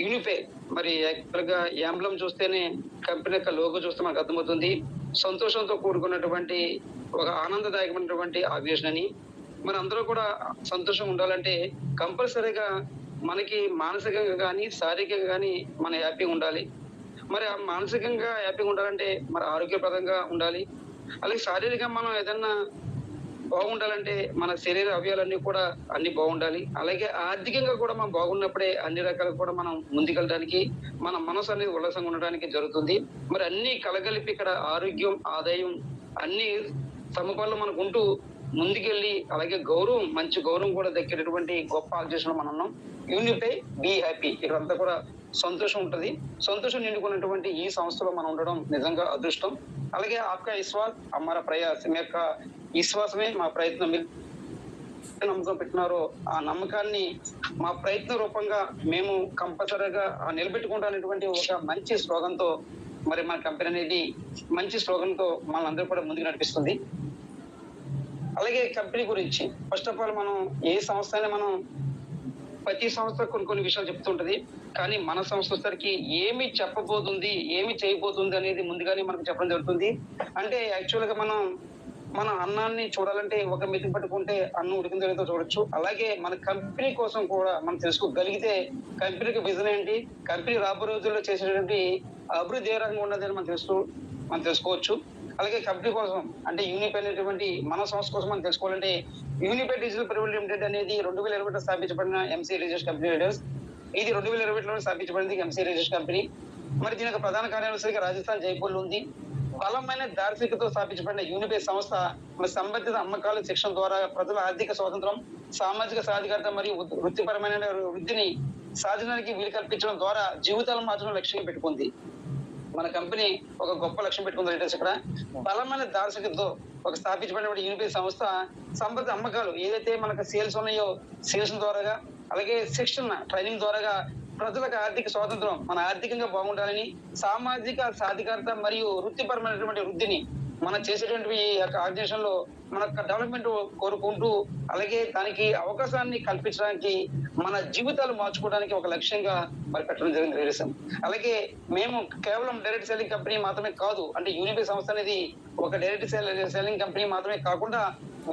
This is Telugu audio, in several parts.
యూనిఫై మరి యాక్చువల్‌గా యాంబ్లమ్ చూస్తేనే కంపెనీ యొక్క లోగో చూస్తే మనకు అర్థమవుతుంది. సంతోషంతో కూడుకున్నటువంటి ఒక ఆనందదాయకమైనటువంటి ఆవియేషన్ అని. మనందరూ కూడా సంతోషంగా ఉండాలంటే కంపల్సరీగా మనకి మానసికంగా గాని, శారీరకంగా గాని మనం హ్యాపీగా ఉండాలి. మరి ఆ మానసికంగా హ్యాపీగా ఉండాలంటే మరి ఆరోగ్యప్రదంగా ఉండాలి. అలాగే శారీరకంగా మనం ఏదన్నా బాగుండాలంటే మన శరీర అవయవాలన్నీ కూడా అన్నీ బాగుండాలి. అలాగే ఆర్థికంగా కూడా మనం బాగున్నప్పుడే అన్ని రకాలుగా కూడా మనం ముందుకెళ్ళడానికి, మన మనసు అనేది ఉల్లాసంగా ఉండడానికి జరుగుతుంది. మరి అన్నీ కలగలిపి ఇక్కడ ఆరోగ్యం, ఆదాయం అన్నీ సమపాల్లో మనకుంటూ ముందుకెళ్ళి అలాగే గౌరవం, మంచి గౌరవం కూడా దక్కేటటువంటి గొప్ప ఆర్గనైజేషన్‌లో మనమున్నాం. యూనిఫై, బీ హ్యాపీ ఇక్కడంతా కూడా సంతోషం ఉంటది. సంతోషం నిండుకున్నటువంటి ఈ సంస్థలో మనం ఉండడం నిజంగా అదృష్టం. అలాగే ఆప్కా విశ్వాస్ హమారా ప్రయాస్ మీ యొక్క విశ్వాసమే మా ప్రయత్నం. మీరు నమ్మకం పెట్టినారో ఆ నమ్మకాన్ని మా ప్రయత్న రూపంగా మేము కంపల్సరీగా నిలబెట్టుకుంటాం అనేటువంటి ఒక మంచి స్లోగన్‌తో మరి మన కంపెనీ అనేది మంచి స్లోగన్‌తో మనల్నందరూ కూడా ముందుకు నడిపిస్తుంది. అలాగే కంపెనీ గురించి ఫస్ట్ ఆఫ్ ఆల్ మనం ఏ సంస్థ అయినా మనం ప్రతి సంస్థ కొన్ని కొన్ని విషయాలు చెప్తుంటది. కానీ మన సంస్థ వచ్చేసరికి ఏమి చెప్పబోతుంది, ఏమి చేయబోతుంది అనేది ముందుగానే మనకు చెప్పడం జరుగుతుంది. అంటే యాక్చువల్‌గా మనం మన అన్నాన్ని చూడాలంటే ఒక మెతుకు పట్టుకుంటే అన్నం ఉడికిందో లేదో చూడొచ్చు. అలాగే మన కంపెనీ కోసం కూడా మనం తెలుసుకోగలిగితే కంపెనీకి విజన్ ఏంటి? కంపెనీ రాబోయే రోజుల్లో చేసేటువంటి అభివృద్ధి ఏ రకంగా ఉన్నదని మనం తెలుసుకోవచ్చు. అలాగే కంపెనీ కోసం అంటే యూనిఫై అనేటువంటి మన సంస్థ కోసం మనం తెలుసుకోవాలంటే యూనిఫై డిజిటల్ ప్రైవేట్ లిమిటెడ్ అనేది 2021లో స్థాపించబడిన ఎంసీఏ రిజిస్టర్డ్ కంపెనీ లీడర్స్. ఇది 2021లో స్థాపించబడింది ఎంసీఏ రిజిస్టర్డ్ కంపెనీ. మరి దీని యొక్క ప్రధాన కార్యాలయం రాజస్థాన్ జైపూర్‌లో ఉంది. బలమైన దార్శనికతతో స్థాపించబడిన యూనిఫై సంస్థ మరి సంబంధిత అమ్మకాలు శిక్షణ ద్వారా ప్రజల ఆర్థిక స్వాతంత్రం, సామాజిక సాధికారత మరియు వృత్తిపరమైన వృద్ధిని సాధించడానికి వీలు కల్పించడం ద్వారా జీవితాలను మార్చడం లక్ష్యంగా పెట్టుకుంది. మన కంపెనీ ఒక గొప్ప లక్ష్యం పెట్టుకుంది లీడర్స్ ఇక్కడ. బలమైన దార్శనికతతో ఒక స్థాపించబడిన యూనిఫై సంస్థ సంబంధిత అమ్మకాలు ఏదైతే మనకు సేల్స్ ఉన్నాయో సేల్స్ ద్వారాగా అలాగే శిక్షణ ట్రైనింగ్ ద్వారాగా ప్రజలకు ఆర్థిక స్వాతంత్రం మన ఆర్థికంగా బాగుండాలని సామాజిక సాధికారత మరియు వృత్తిపరమైనటువంటి వృద్ధిని మనం చేసేటువంటి ఈ యొక్క ఆర్గనైజేషన్ లో మన డెవలప్మెంట్ కోరుకుంటూ అలాగే దానికి అవకాశాన్ని కల్పించడానికి మన జీవితాలు మార్చుకోవడానికి ఒక లక్ష్యంగా మరి పెట్టడం జరిగింది లీడర్స్. అలాగే మేము కేవలం డైరెక్ట్ సెల్లింగ్ కంపెనీ మాత్రమే కాదు అంటే యూనిఫై సంస్థ అనేది ఒక డైరెక్ట్ సెల్లింగ్ కంపెనీ మాత్రమే కాకుండా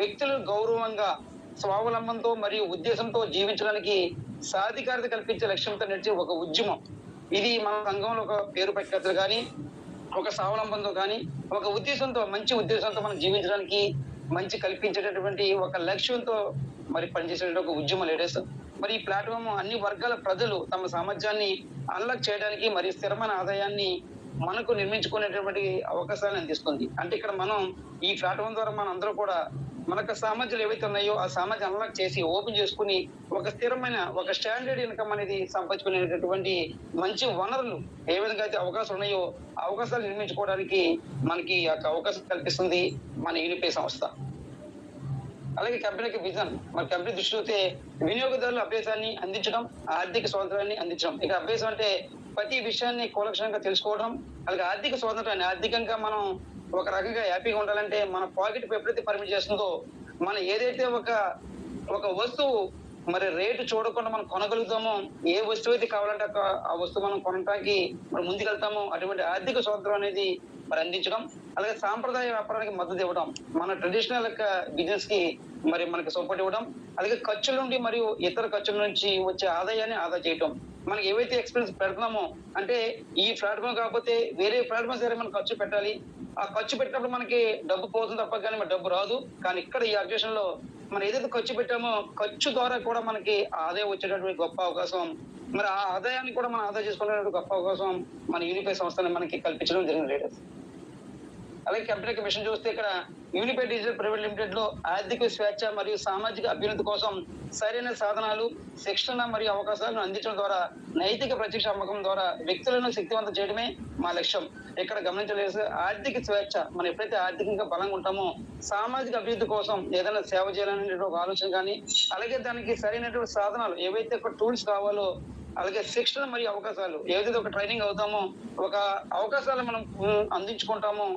వ్యక్తులు గౌరవంగా స్వావలంబనతో మరియు ఉద్దేశంతో జీవించడానికి సాధికారత కల్పించే లక్ష్యంతో నడిచే ఒక ఉద్యమం. ఇది మన సంఘంలో ఒక పేరు ప్రఖ్యాతులు కానీ ఒక స్వావలంబనతో కానీ ఒక ఉద్దేశంతో మంచి ఉద్దేశంతో మనం జీవించడానికి మంచి కల్పించేటటువంటి ఒక లక్ష్యంతో మరి పనిచేసే ఒక ఉద్యమ లీడర్స్. మరి ఈ ప్లాట్ఫామ్ అన్ని వర్గాల ప్రజలు తమ సామర్థ్యాన్ని అన్లాక్ చేయడానికి మరియు స్థిరమైన ఆదాయాన్ని మనకు నిర్మించుకునేటువంటి అవకాశాలను అందిస్తుంది. అంటే ఇక్కడ మనం ఈ ప్లాట్ఫామ్ ద్వారా మనం అందరూ కూడా మనకు సామర్థ్యాలు ఏవైతే ఉన్నాయో ఆ సామర్థ్యం అన్లాక్ చేసి ఓపెన్ చేసుకుని ఒక స్థిరమైన ఒక స్టాండర్డ్ ఇన్కమ్ అనేది సంపాదించుకునేటటువంటి మంచి వనరులు ఏ విధంగా అయితే అవకాశాలు ఉన్నాయో అవకాశాలు నిర్మించుకోవడానికి మనకి అవకాశం కల్పిస్తుంది మన యూనిఫై సంస్థ. అలాగే కంపెనీకి విజన్ మరి కంపెనీ దృష్టి చూస్తే వినియోగదారుల అభ్యాసాన్ని అందించడం, ఆర్థిక స్వాతంత్రాన్ని అందించడం. ఇక అభ్యాసం అంటే ప్రతి విషయాన్ని కూలక్షణంగా తెలుసుకోవడం, అలాగే ఆర్థిక స్వాతంత్రాన్ని ఆర్థికంగా మనం ఒక రకంగా హ్యాపీగా ఉండాలంటే మన పాకెట్ ఎప్పుడైతే పర్మిట్ చేస్తుందో మనం ఏదైతే ఒక వస్తువు మరి రేటు చూడకుండా మనం కొనగలుగుతామో ఏ వస్తువు అయితే కావాలంటే ఆ వస్తువు మనం కొనడానికి మరి ముందుకెళ్తామో అటువంటి ఆర్థిక స్వాతంత్రం అనేది మరి అందించడం. అలాగే సాంప్రదాయ వ్యాపారానికి మద్దతు ఇవ్వడం, మన ట్రెడిషనల్ బిజినెస్ కి మరి మనకి సపోర్ట్ ఇవ్వడం, అలాగే ఖర్చుల నుండి మరియు ఇతర ఖర్చుల నుంచి వచ్చే ఆదాయాన్ని ఆదా చేయటం. మనకి ఏవైతే ఎక్స్పెన్స్ పెడుతున్నామో అంటే ఈ ప్లాట్ఫామ్ కాకపోతే వేరే ప్లాట్ఫామ్ సరే మనం ఖర్చు పెట్టాలి. ఆ ఖర్చు పెట్టినప్పుడు మనకి డబ్బు పోతుంది తప్ప కానీ మరి డబ్బు రాదు. కానీ ఇక్కడ ఈ అబ్జెక్షన్ లో మనం ఏదైతే ఖర్చు పెట్టామో ఖర్చు ద్వారా కూడా మనకి ఆదాయం వచ్చేటటువంటి గొప్ప అవకాశం, మరి ఆ ఆదాయాన్ని కూడా మనం ఆదా చేసుకునేటువంటి గొప్ప అవకాశం మన యూనిఫై సంస్థని మనకి కల్పించడం జరిగింది లీడర్స్. అలాగే కంపెనీకి విషయం చూస్తే ఇక్కడ యూనిఫై డిజిటల్ ప్రైవేట్ లిమిటెడ్ లో ఆర్థిక స్వేచ్ఛ మరియు సామాజిక అభ్యున్నతి కోసం సరైన సాధనాలు, శిక్షణ మరియు అవకాశాలను అందించడం ద్వారా నైతిక ప్రత్యక్ష అమ్మకం ద్వారా వ్యక్తులను శక్తివంతం చేయడమే మా లక్ష్యం. ఇక్కడ గమనించలేదు ఆర్థిక స్వేచ్ఛ మనం ఎప్పుడైతే ఆర్థికంగా బలంగా ఉంటామో సామాజిక అభివృద్ధి కోసం ఏదైనా సేవ చేయాలనే ఒక ఆలోచన కానీ అలాగే దానికి సరైనటువంటి సాధనాలు ఏవైతే ఒక టూల్స్ కావాలో అలాగే శిక్షణ మరియు అవకాశాలు ఏదైతే ఒక ట్రైనింగ్ అవుతామో ఒక అవకాశాలు మనం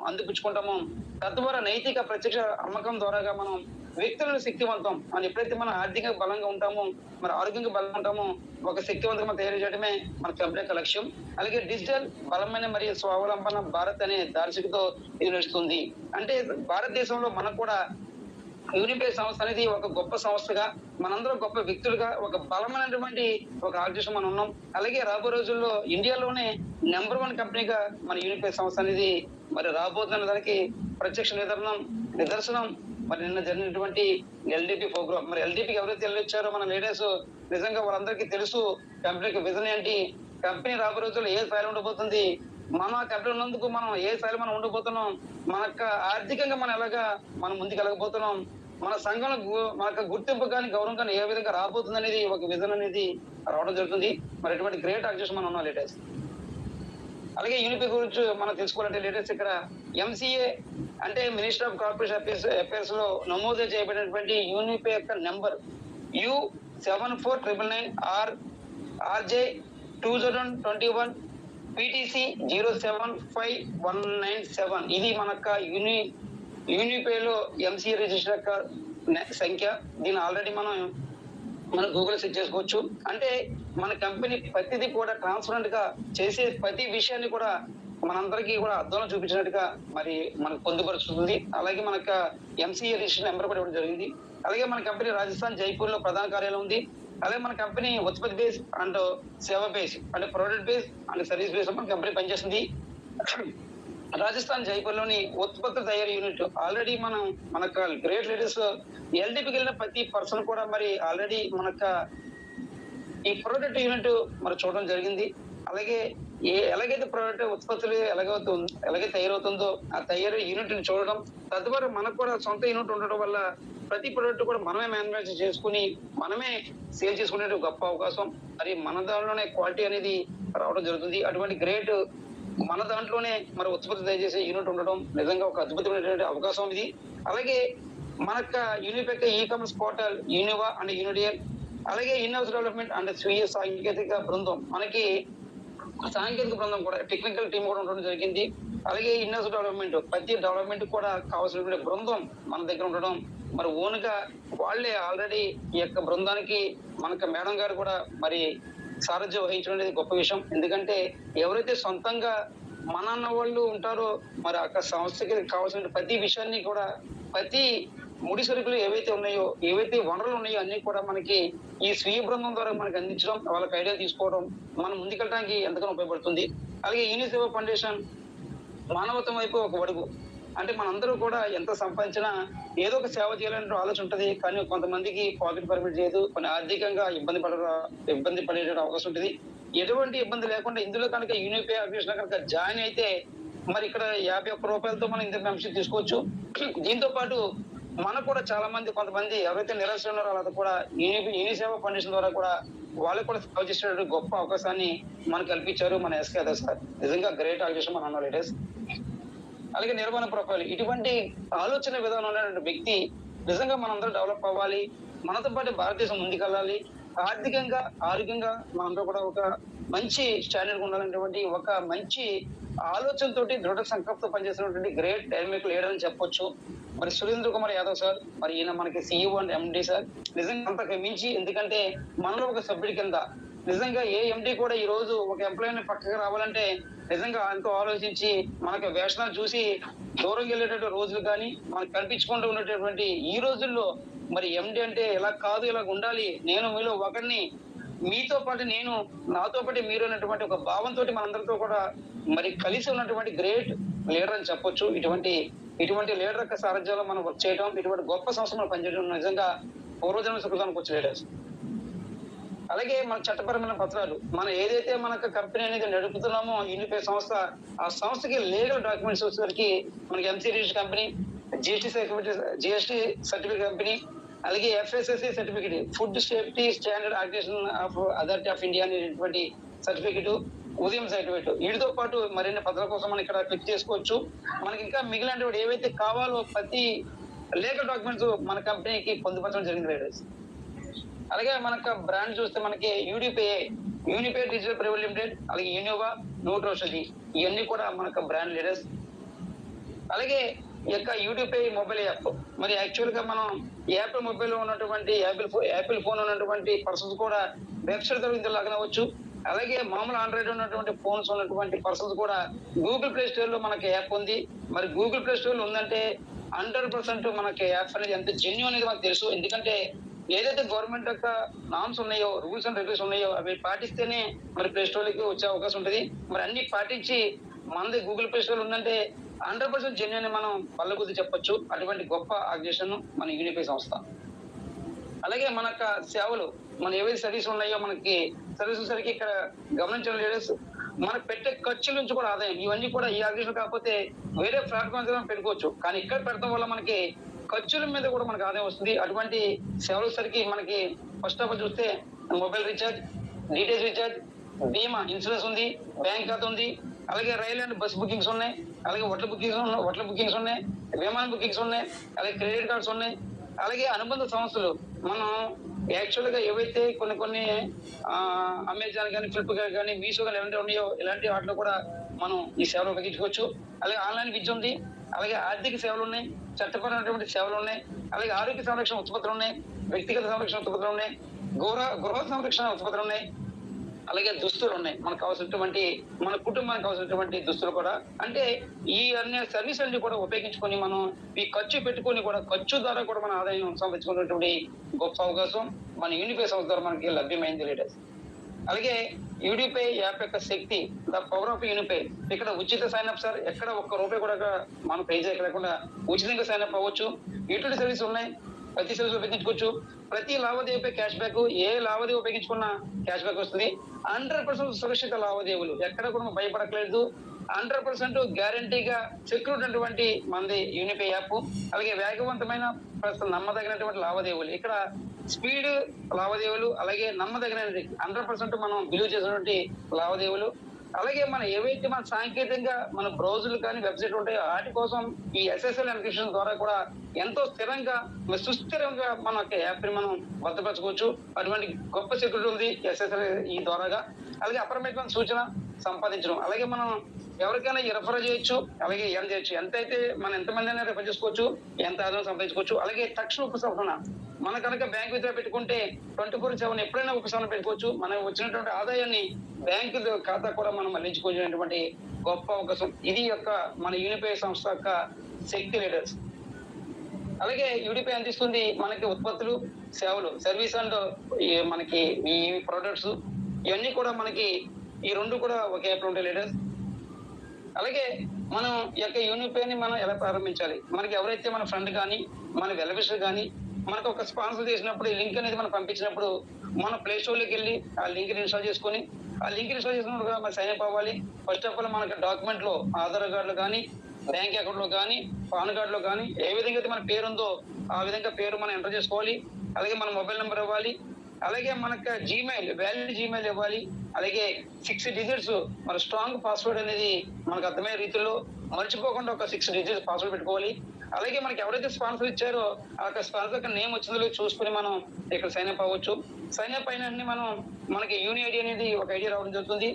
అందిపుచ్చుకుంటామో తద్వారా నైతిక ప్రత్యక్ష అమ్మకం ద్వారాగా మనం వ్యక్తులను శక్తివంతం మనం ఎప్పుడైతే మనం ఆర్థికంగా బలంగా ఉంటామో, మరి ఆరోగ్యంగా బలంగా ఉంటామో, ఒక శక్తివంతంగా మనం తయారు చేయడమే మన కంపెనీ యొక్క లక్ష్యం. అలాగే డిజిటల్ బలమైన మరియు స్వావలంబన భారత్ అనే దార్శనికతో ఇది నడుస్తుంది. అంటే భారతదేశంలో మనకు కూడా యూనిపే సంస్థ అనేది ఒక గొప్ప సంస్థగా, మనందరం గొప్ప వ్యక్తులుగా, ఒక బలమైనటువంటి ఒక ఆర్గనైజేషన్ మనం ఉన్నాం. అలాగే రాబో రోజుల్లో ఇండియాలోనే నంబర్ 1 కంపెనీగా మన యూనిపే సంస్థ అనేది మరి రాబోతున్న దానికి ప్రత్యక్ష నిదర్శనం మరి నిన్న జరిగినటువంటి ఎల్డిపి ప్రోగ్రామ్. మరి ఎల్డిపికి ఎవరైతే వెళ్ళొచ్చారో మన లీడర్స్, నిజంగా వాళ్ళందరికీ తెలుసు కంపెనీకి విజన్ ఏంటి, కంపెనీ రాబో రోజుల్లో ఏ స్థాయిలో ఉండబోతుంది, మన కంపెనీ ఉన్నందుకు మనం ఏ స్థాయిలో మనం ఉండబోతున్నాం, మనకు ఆర్థికంగా మనం ఎలాగా మనం ముందుకెళ్ళకపోతున్నాం, మన సంఘంలో మనకు గుర్తింపు కానీ గౌరవం కానీ ఏ విధంగా రాబోతుంది అనేది ఒక విజన్ అనేది రావడం జరుగుతుంది. మరి ఇటువంటి గ్రేట్ ఆర్గనైజేషన్ మనం ఉన్నాం లేటెస్ట్. అలాగే యూనిపి గురించి మనం తెలుసుకోవాలంటే లేటెస్ట్ ఇక్కడ ఎంసీఏ అంటే మినిస్టర్ ఆఫ్ కార్పొరేషన్ అఫేర్స్ లో నమోదు చేయబడినటువంటి యూనిపి యొక్క నెంబర్ U7499 RJ 2021 PTC 075197. ఇది మనక యూనిపేలో ఎంసీఏ రిజిస్టర్ యొక్క సంఖ్య. దీన్ని ఆల్రెడీ మనం గూగుల్ సెర్చ్ చేసుకోవచ్చు. అంటే మన కంపెనీ ప్రతిదీ కూడా ట్రాన్స్పరెంట్ గా చేసే ప్రతి విషయాన్ని కూడా మనందరికీ కూడా అద్దంలో చూపించినట్టుగా మరి మనకు పొందుపరుస్తుంది. అలాగే మనకు ఎంసీఏ రిజిస్టర్ నెంబర్ కూడా ఇవ్వడం జరిగింది. అలాగే మన కంపెనీ రాజస్థాన్ జైపూర్ లో ప్రధాన కార్యాలయం ఉంది. అలాగే మన కంపెనీ ఉత్పత్తి బేస్ అండ్ సేవ బేస్ అంటే product base and service base మన కంపెనీ పనిచేస్తుంది. రాజస్థాన్ జైపూర్ లోని ఉత్పత్తి తయారీ యూనిట్ ఆల్రెడీ మనకు గ్రేట్ లీడర్స్ ఎల్డిపికి వెళ్ళిన ప్రతి పర్సన్ కూడా మరి ఆల్రెడీ మనకు ఈ ప్రొడక్ట్ యూనిట్ మరి చూడడం జరిగింది. అలాగే ఎలాగైతే ప్రొడక్ట్ ఉత్పత్తులు ఎలాగైతే తయారవుతుందో ఆ తయారీ యూనిట్ ని చూడడం, తద్వారా మనకు కూడా సొంత యూనిట్ ఉండడం వల్ల ప్రతి ప్రొడక్ట్ కూడా మనమే మ్యానుఫ్యాక్చర్ చేసుకుని మనమే సేల్ చేసుకునే గొప్ప అవకాశం. మరి మన దానిలోనే క్వాలిటీ అనేది రావడం జరుగుతుంది. అటువంటి గ్రేట్ మన దాంట్లోనే మరి ఉత్పత్తి తయారు చేసే యూనిట్ ఉండడం నిజంగా ఒక అద్భుతమైనటువంటి అవకాశం ఇది. అలాగే మనకు యూనిపెక్ ఈ-కామర్స్ పోర్టల్ యూనివా అండ్ యూనిడియల్, అలాగే ఇన్హౌస్ డెవలప్మెంట్ అండ్ స్వీయ సాంకేతిక బృందం, మనకి సాంకేతిక బృందం కూడా టెక్నికల్ టీం కూడా ఉండడం జరిగింది. అలాగే ఇన్హౌస్ డెవలప్మెంట్ ప్రతి డెవలప్మెంట్ కూడా కావాల్సిన బృందం మన దగ్గర ఉండడం, మరి ఓన్ గా వాళ్ళే ఆల్రెడీ ఈ యొక్క బృందానికి మనకు మేడం గారు కూడా మరి సారథ్యం వహించడం అనేది గొప్ప విషయం. ఎందుకంటే ఎవరైతే సొంతంగా మన అన్న వాళ్ళు ఉంటారో మరి అక్కడ సంస్థకి కావాల్సిన ప్రతి విషయాన్ని కూడా ప్రతి ముడి సరుకులు ఏవైతే ఉన్నాయో, ఏవైతే వనరులు ఉన్నాయో అన్ని కూడా మనకి ఈ స్వీయ బృందం ద్వారా మనకి అందించడం, వాళ్ళకి ఐడియా తీసుకోవడం మనం ముందుకెళ్ళడానికి ఎంతగానో ఉపయోగపడుతుంది. అలాగే యూనిసెఫ్ ఫౌండేషన్ మానవత్వం వైపు ఒక అడుగు. అంటే మనందరూ కూడా ఎంత సంపాదించినా ఏదో ఒక సేవ చేయాలనే ఆలోచన ఉంటది. కానీ కొంతమందికి పాకెట్ పర్మిట్ చేయదు, కొన్ని ఆర్థికంగా ఇబ్బంది పడే అవకాశం ఉంటుంది. ఎటువంటి ఇబ్బంది లేకుండా ఇందులో కనుక యూనిపే అడ్మిషన్ కనుక జాయిన్ అయితే మరి ఇక్కడ 51 రూపాయలతో మనం ఇంత మెంబర్షిప్ తీసుకోవచ్చు. దీంతో పాటు మనకు కూడా చాలా మంది కొంతమంది ఎవరైతే నిరాశ ఉన్నారో వాళ్ళతో కూడా యూనిసేవ ఫౌండేషన్ ద్వారా కూడా వాళ్ళకు కూడా సేవ చేసే గొప్ప అవకాశాన్ని మనకు కల్పించారు మన ఎస్కే సార్. నిజంగా గ్రేట్ ఆర్గనైజేషన్ మన లీడర్స్. అలాగే నిర్వహణ ప్రొఫైల్, ఇటువంటి ఆలోచన విధానం ఉన్నటువంటి వ్యక్తి నిజంగా మనందరూ డెవలప్ అవ్వాలి, మనతో పాటు భారతదేశం ముందుకెళ్ళాలి, ఆర్థికంగా ఆరోగ్యంగా మనందరూ కూడా ఒక మంచి స్టాండర్డ్ ఉండాలనేటువంటి ఒక మంచి ఆలోచనతోటి దృఢ సంకల్పంతో పనిచేసినటువంటి గ్రేట్ డైనమిక్ లీడర్ అని చెప్పొచ్చు. మరి సురేంద్ర కుమార్ యాదవ్ సార్, మరి ఈయన మనకి CEO అండ్ MD సార్. నిజంగా అంతకు మించి, ఎందుకంటే మనలో ఒక సభ్యుడి కింద నిజంగా ఏ ఎండి కూడా ఈ రోజు ఒక ఎంప్లాయీని పక్కకి రావాలంటే నిజంగా ఎంతో ఆలోచించి మనకి వేషనాలు చూసి దూరం వెళ్ళేటటువంటి రోజులు కానీ మనకు కనిపించకుండా ఉండేటటువంటి ఈ రోజుల్లో మరి ఎండి అంటే ఇలా కాదు, ఇలా ఉండాలి, నేను మీలో ఒకరిని, మీతో పాటు నేను, నాతో పాటు మీరు అన్నటువంటి ఒక భావంతో మనందరితో కూడా మరి కలిసి ఉన్నటువంటి గ్రేట్ లీడర్ అని చెప్పొచ్చు. ఇటువంటి లీడర్ యొక్క సారథ్యంలో మనం వర్క్ చేయడం, ఇటువంటి గొప్ప సంస్థ మనం పనిచేయడం నిజంగా పూర్వజన్మ సుకృతానికి వచ్చే లీడర్స్. అలాగే మన చట్టపరమైన పత్రాలు, మనం ఏదైతే మనకు కంపెనీ అనేది నడుపుతున్నామో యూనిపే సంస్థ, ఆ సంస్థకి లీగల్ డాక్యుమెంట్స్ వచ్చేసరికి మనకి MC register company, GST certificate company, అలాగే FSSAI certificate, food safety standard organisation of authority of India అనేటువంటి సర్టిఫికేట్, ఉదయం సర్టిఫికేట్, వీటితో పాటు మరిన్ని పత్రాల కోసం మనం ఇక్కడ క్లిక్ చేసుకోవచ్చు. మనకి ఇంకా మిగిలిన ఏవైతే కావాలో ప్రతి లీగల్ డాక్యుమెంట్స్ మన కంపెనీకి పొందుపరచడం జరిగింది లీడర్స్. అలాగే మనకు బ్రాండ్ చూస్తే మనకి యూనిపే డిజిటల్ ప్రైవేట్ లిమిటెడ్, అలాగే యూనివా, న్యూట్రోషది, ఇవన్నీ కూడా మనకు బ్రాండ్ లీడర్స్. అలాగే ఈ యొక్క యూట్యూబ్ పే మొబైల్ యాప్. మరి యాక్చువల్ గా మనం యాపిల్ మొబైల్ ఉన్నటువంటి యాపిల్ ఫోన్ ఉన్నటువంటి పర్సన్స్ కూడా వెబ్సైట్ ద్వారా ఇందులో లాగిన్ అవ్వచ్చు. అలాగే మామూలు ఆండ్రాయిడ్ ఉన్నటువంటి ఫోన్స్ ఉన్నటువంటి పర్సన్స్ కూడా గూగుల్ ప్లే స్టోర్ లో మనకి యాప్ ఉంది. మరి గూగుల్ ప్లే స్టోర్ లో ఉందంటే 100% మనకి యాప్ అనేది ఎంత జెన్యూన్ అనేది మనకు తెలుసు. ఎందుకంటే ఏదైతే గవర్నమెంట్ యొక్క నామ్స్ ఉన్నాయో, రూల్స్ అండ్ రెగ్యులేషన్ ఉన్నాయో అవి పాటిస్తేనే మరి ప్లే స్టోర్ లోకి వచ్చే అవకాశం ఉంటుంది. మరి అన్ని పాటించి మనది గూగుల్ ప్లే స్టోర్ ఉందంటే 100% జెన్యూన్ మనం పల్లకొద్ది చెప్పొచ్చు. అటువంటి గొప్ప ఆర్గనైజేషన్ మన యూనిఫై సంస్థ. అలాగే మన యొక్క సేవలు, మన ఏవైతే సర్వీస్ ఉన్నాయో మనకి సర్వీస్ సరికి ఇక్కడ గమనించిన లీడర్స్ మన పెట్టే ఖర్చుల నుంచి కూడా ఆదాయం, ఇవన్నీ కూడా ఈ ఆర్గనైజేషన్ కాకపోతే వేరే ప్లాట్ఫామ్ ద్వారా పెట్టుకోవచ్చు. కానీ ఇక్కడ పెడతాం వల్ల మనకి ఖర్చుల మీద కూడా మనకు ఆదాయం వస్తుంది. అటువంటి సేవల సరికి మనకి ఫస్ట్ ఆఫ్ ఆల్ చూస్తే మొబైల్ రీఛార్జ్, డీటెయిల్స్ రీఛార్జ్, బీమా ఇన్సూరెన్స్ ఉంది, బ్యాంక్ ఖాతా ఉంది, అలాగే రైల్ అండ్ బస్ బుకింగ్స్ ఉన్నాయి, అలాగే హోటల్ బుకింగ్స్ ఉన్నాయి, విమాన బుకింగ్స్ ఉన్నాయి, అలాగే క్రెడిట్ కార్డ్స్ ఉన్నాయి, అలాగే అనుబంధ సంస్థలు. మనం యాక్చువల్ గా ఏవైతే కొన్ని అమెజాన్ కానీ, ఫ్లిప్కార్ట్ కానీ, మీషో కానీ ఏమైనా ఉన్నాయో ఇలాంటి వాటిలో కూడా మనం ఈ సేవలు ఉపయోగించుకోవచ్చు. అలాగే ఆన్లైన్ విద్య ఉంది, అలాగే ఆర్థిక సేవలు ఉన్నాయి, చట్టపరమైనటువంటి సేవలు ఉన్నాయి, అలాగే ఆరోగ్య సంరక్షణ ఉత్పత్తులు ఉన్నాయి, వ్యక్తిగత సంరక్షణ ఉత్పత్తులు ఉన్నాయి, గృహ సంరక్షణ ఉత్పత్తులు ఉన్నాయి, అలాగే దుస్తులు ఉన్నాయి. మనకు కావాల్సినటువంటి మన కుటుంబానికి కావాల్సినటువంటి దుస్తులు కూడా. అంటే ఈ అన్ని సర్వీస్ అన్ని కూడా ఉపయోగించుకొని మనం ఈ ఖర్చు పెట్టుకొని కూడా ఖర్చు ద్వారా కూడా మన ఆదాయం సంపాదించుకున్నటువంటి గొప్ప అవకాశం మన యూనిఫై సంస్థ ద్వారా మనకి లభ్యమైంది లీడర్స్. అలాగే యూనిఫై యాప్ యొక్క శక్తి, ద పవర్ ఆఫ్ యూనిఫై. ఇక్కడ ఉచిత సైన్ అప్ సార్, ఎక్కడ ఒక్క రూపాయి కూడా మనం పే చేయకుండా ఉచితంగా సైన్ అప్ అవ్వచ్చు. యూటిలిటీ సర్వీస్ ఉన్నాయి, ప్రతి సర్వీస్ ఉపయోగించుకోవచ్చు. ప్రతి లావాదేవీపై క్యాష్ బ్యాక్, ఏ లావాదేవీ ఉపయోగించుకున్నా క్యాష్ బ్యాక్ వస్తుంది. 100% సురక్షిత లావాదేవీలు, ఎక్కడ కూడా భయపడట్లేదు. 100% గ్యారంటీగా సెక్యూరిటీ ఉన్నటువంటి మనది యూనిఫై యాప్. అలాగే వేగవంతమైన నమ్మదగినటువంటి లావాదేవీలు, ఇక్కడ స్పీడ్ లావాదేవీలు, అలాగే నమ్మదగినది 100% మనం బిలీవ్ చేసినటువంటి లావాదేవీలు. అలాగే మనం ఏవైతే మన సాంకేతికంగా మన బ్రౌజర్లు కానీ వెబ్సైట్ ఉంటాయో వాటి కోసం ఈ SSL ఎన్క్రిప్షన్ ద్వారా కూడా ఎంతో స్థిరంగా సుస్థిరంగా మన యాప్ ని మనం భద్రపరచుకోవచ్చు. అటువంటి గొప్ప సెక్యూరిటీ ఉంది SSL ఈ ద్వారాగా. అలాగే అపరిమితమైన సూచన సంపాదించడం, అలాగే మనం ఎవరికైనా రెఫర్ చేయొచ్చు, అలాగే ఎర్న్ చేయొచ్చు. ఎంతమంది అయినా రెఫర్ చేసుకోవచ్చు, ఎంత ఆదాయం సంపాదించుకోవచ్చు. అలాగే తక్షణ ఉపసంహరణ, మన కనుక బ్యాంక్ విత్డ్రా పెట్టుకుంటే 24/7 ఎప్పుడైనా ఉపసంహరణ పెట్టుకోవచ్చు. మనకు వచ్చినటువంటి ఆదాయాన్ని బ్యాంకు ఖాతా కూడా మనం మళ్లించుకోవాల్సినటువంటి గొప్ప అవకాశం. ఇది యొక్క మన యూనిఫై సంస్థ యొక్క శక్తి లీడర్స్. అలాగే యూనిఫై అందిస్తుంది మనకి ఉత్పత్తులు, సేవలు, సర్వీస్ అండ్ మనకి ఈ ప్రొడక్ట్స్, ఇవన్నీ కూడా మనకి ఈ రెండు కూడా ఒకే యాప్ ఉంటాయి లీడర్స్. అలాగే మనం ఈ యొక్క యూనిఫైని మనం ఎలా ప్రారంభించాలి? మనకి ఎవరైతే మన ఫ్రెండ్ కానీ, మన వెల్విషర్ కానీ మనకు ఒక స్పాన్సర్ చేసినప్పుడు ఈ లింక్ అనేది మనం పంపించినప్పుడు మన ప్లే స్టోర్ లోకి వెళ్ళి ఆ లింక్ ఇన్స్టాల్ చేసుకొని, ఆ లింక్ ఇన్స్టాల్ చేసినప్పుడు మనం సైన్ అప్ అవ్వాలి. ఫస్ట్ ఆఫ్ ఆల్ మనకి డాక్యుమెంట్ లో ఆధార్ కార్డులో కానీ, బ్యాంక్ అకౌంట్ లో కానీ, పాన్ కార్డు లో కానీ ఏ విధంగా అయితే మన పేరు ఉందో ఆ విధంగా పేరు మనం ఎంటర్ చేసుకోవాలి. అలాగే మన మొబైల్ నెంబర్ ఇవ్వాలి. అలాగే మనకు వ్యాలిడ్ జీమెయిల్ ఇవ్వాలి. అలాగే 6 digits మన స్ట్రాంగ్ పాస్వర్డ్ అనేది మనకు అర్థమయ్యే రీతిలో మర్చిపోకుండా ఒక 6 digits పాస్వర్డ్ పెట్టుకోవాలి. అలాగే మనకి ఎవరైతే స్పాన్సర్ ఇచ్చారో ఆ స్పాన్సర్ యొక్క నేమ్ వచ్చిందో చూసుకుని మనం ఇక్కడ సైన్ అప్ అవ్వచ్చు. సైన్ అప్ అయిన మనం మనకి యూని ఐడి అనేది ఒక ఐడి రావడం జరుగుతుంది.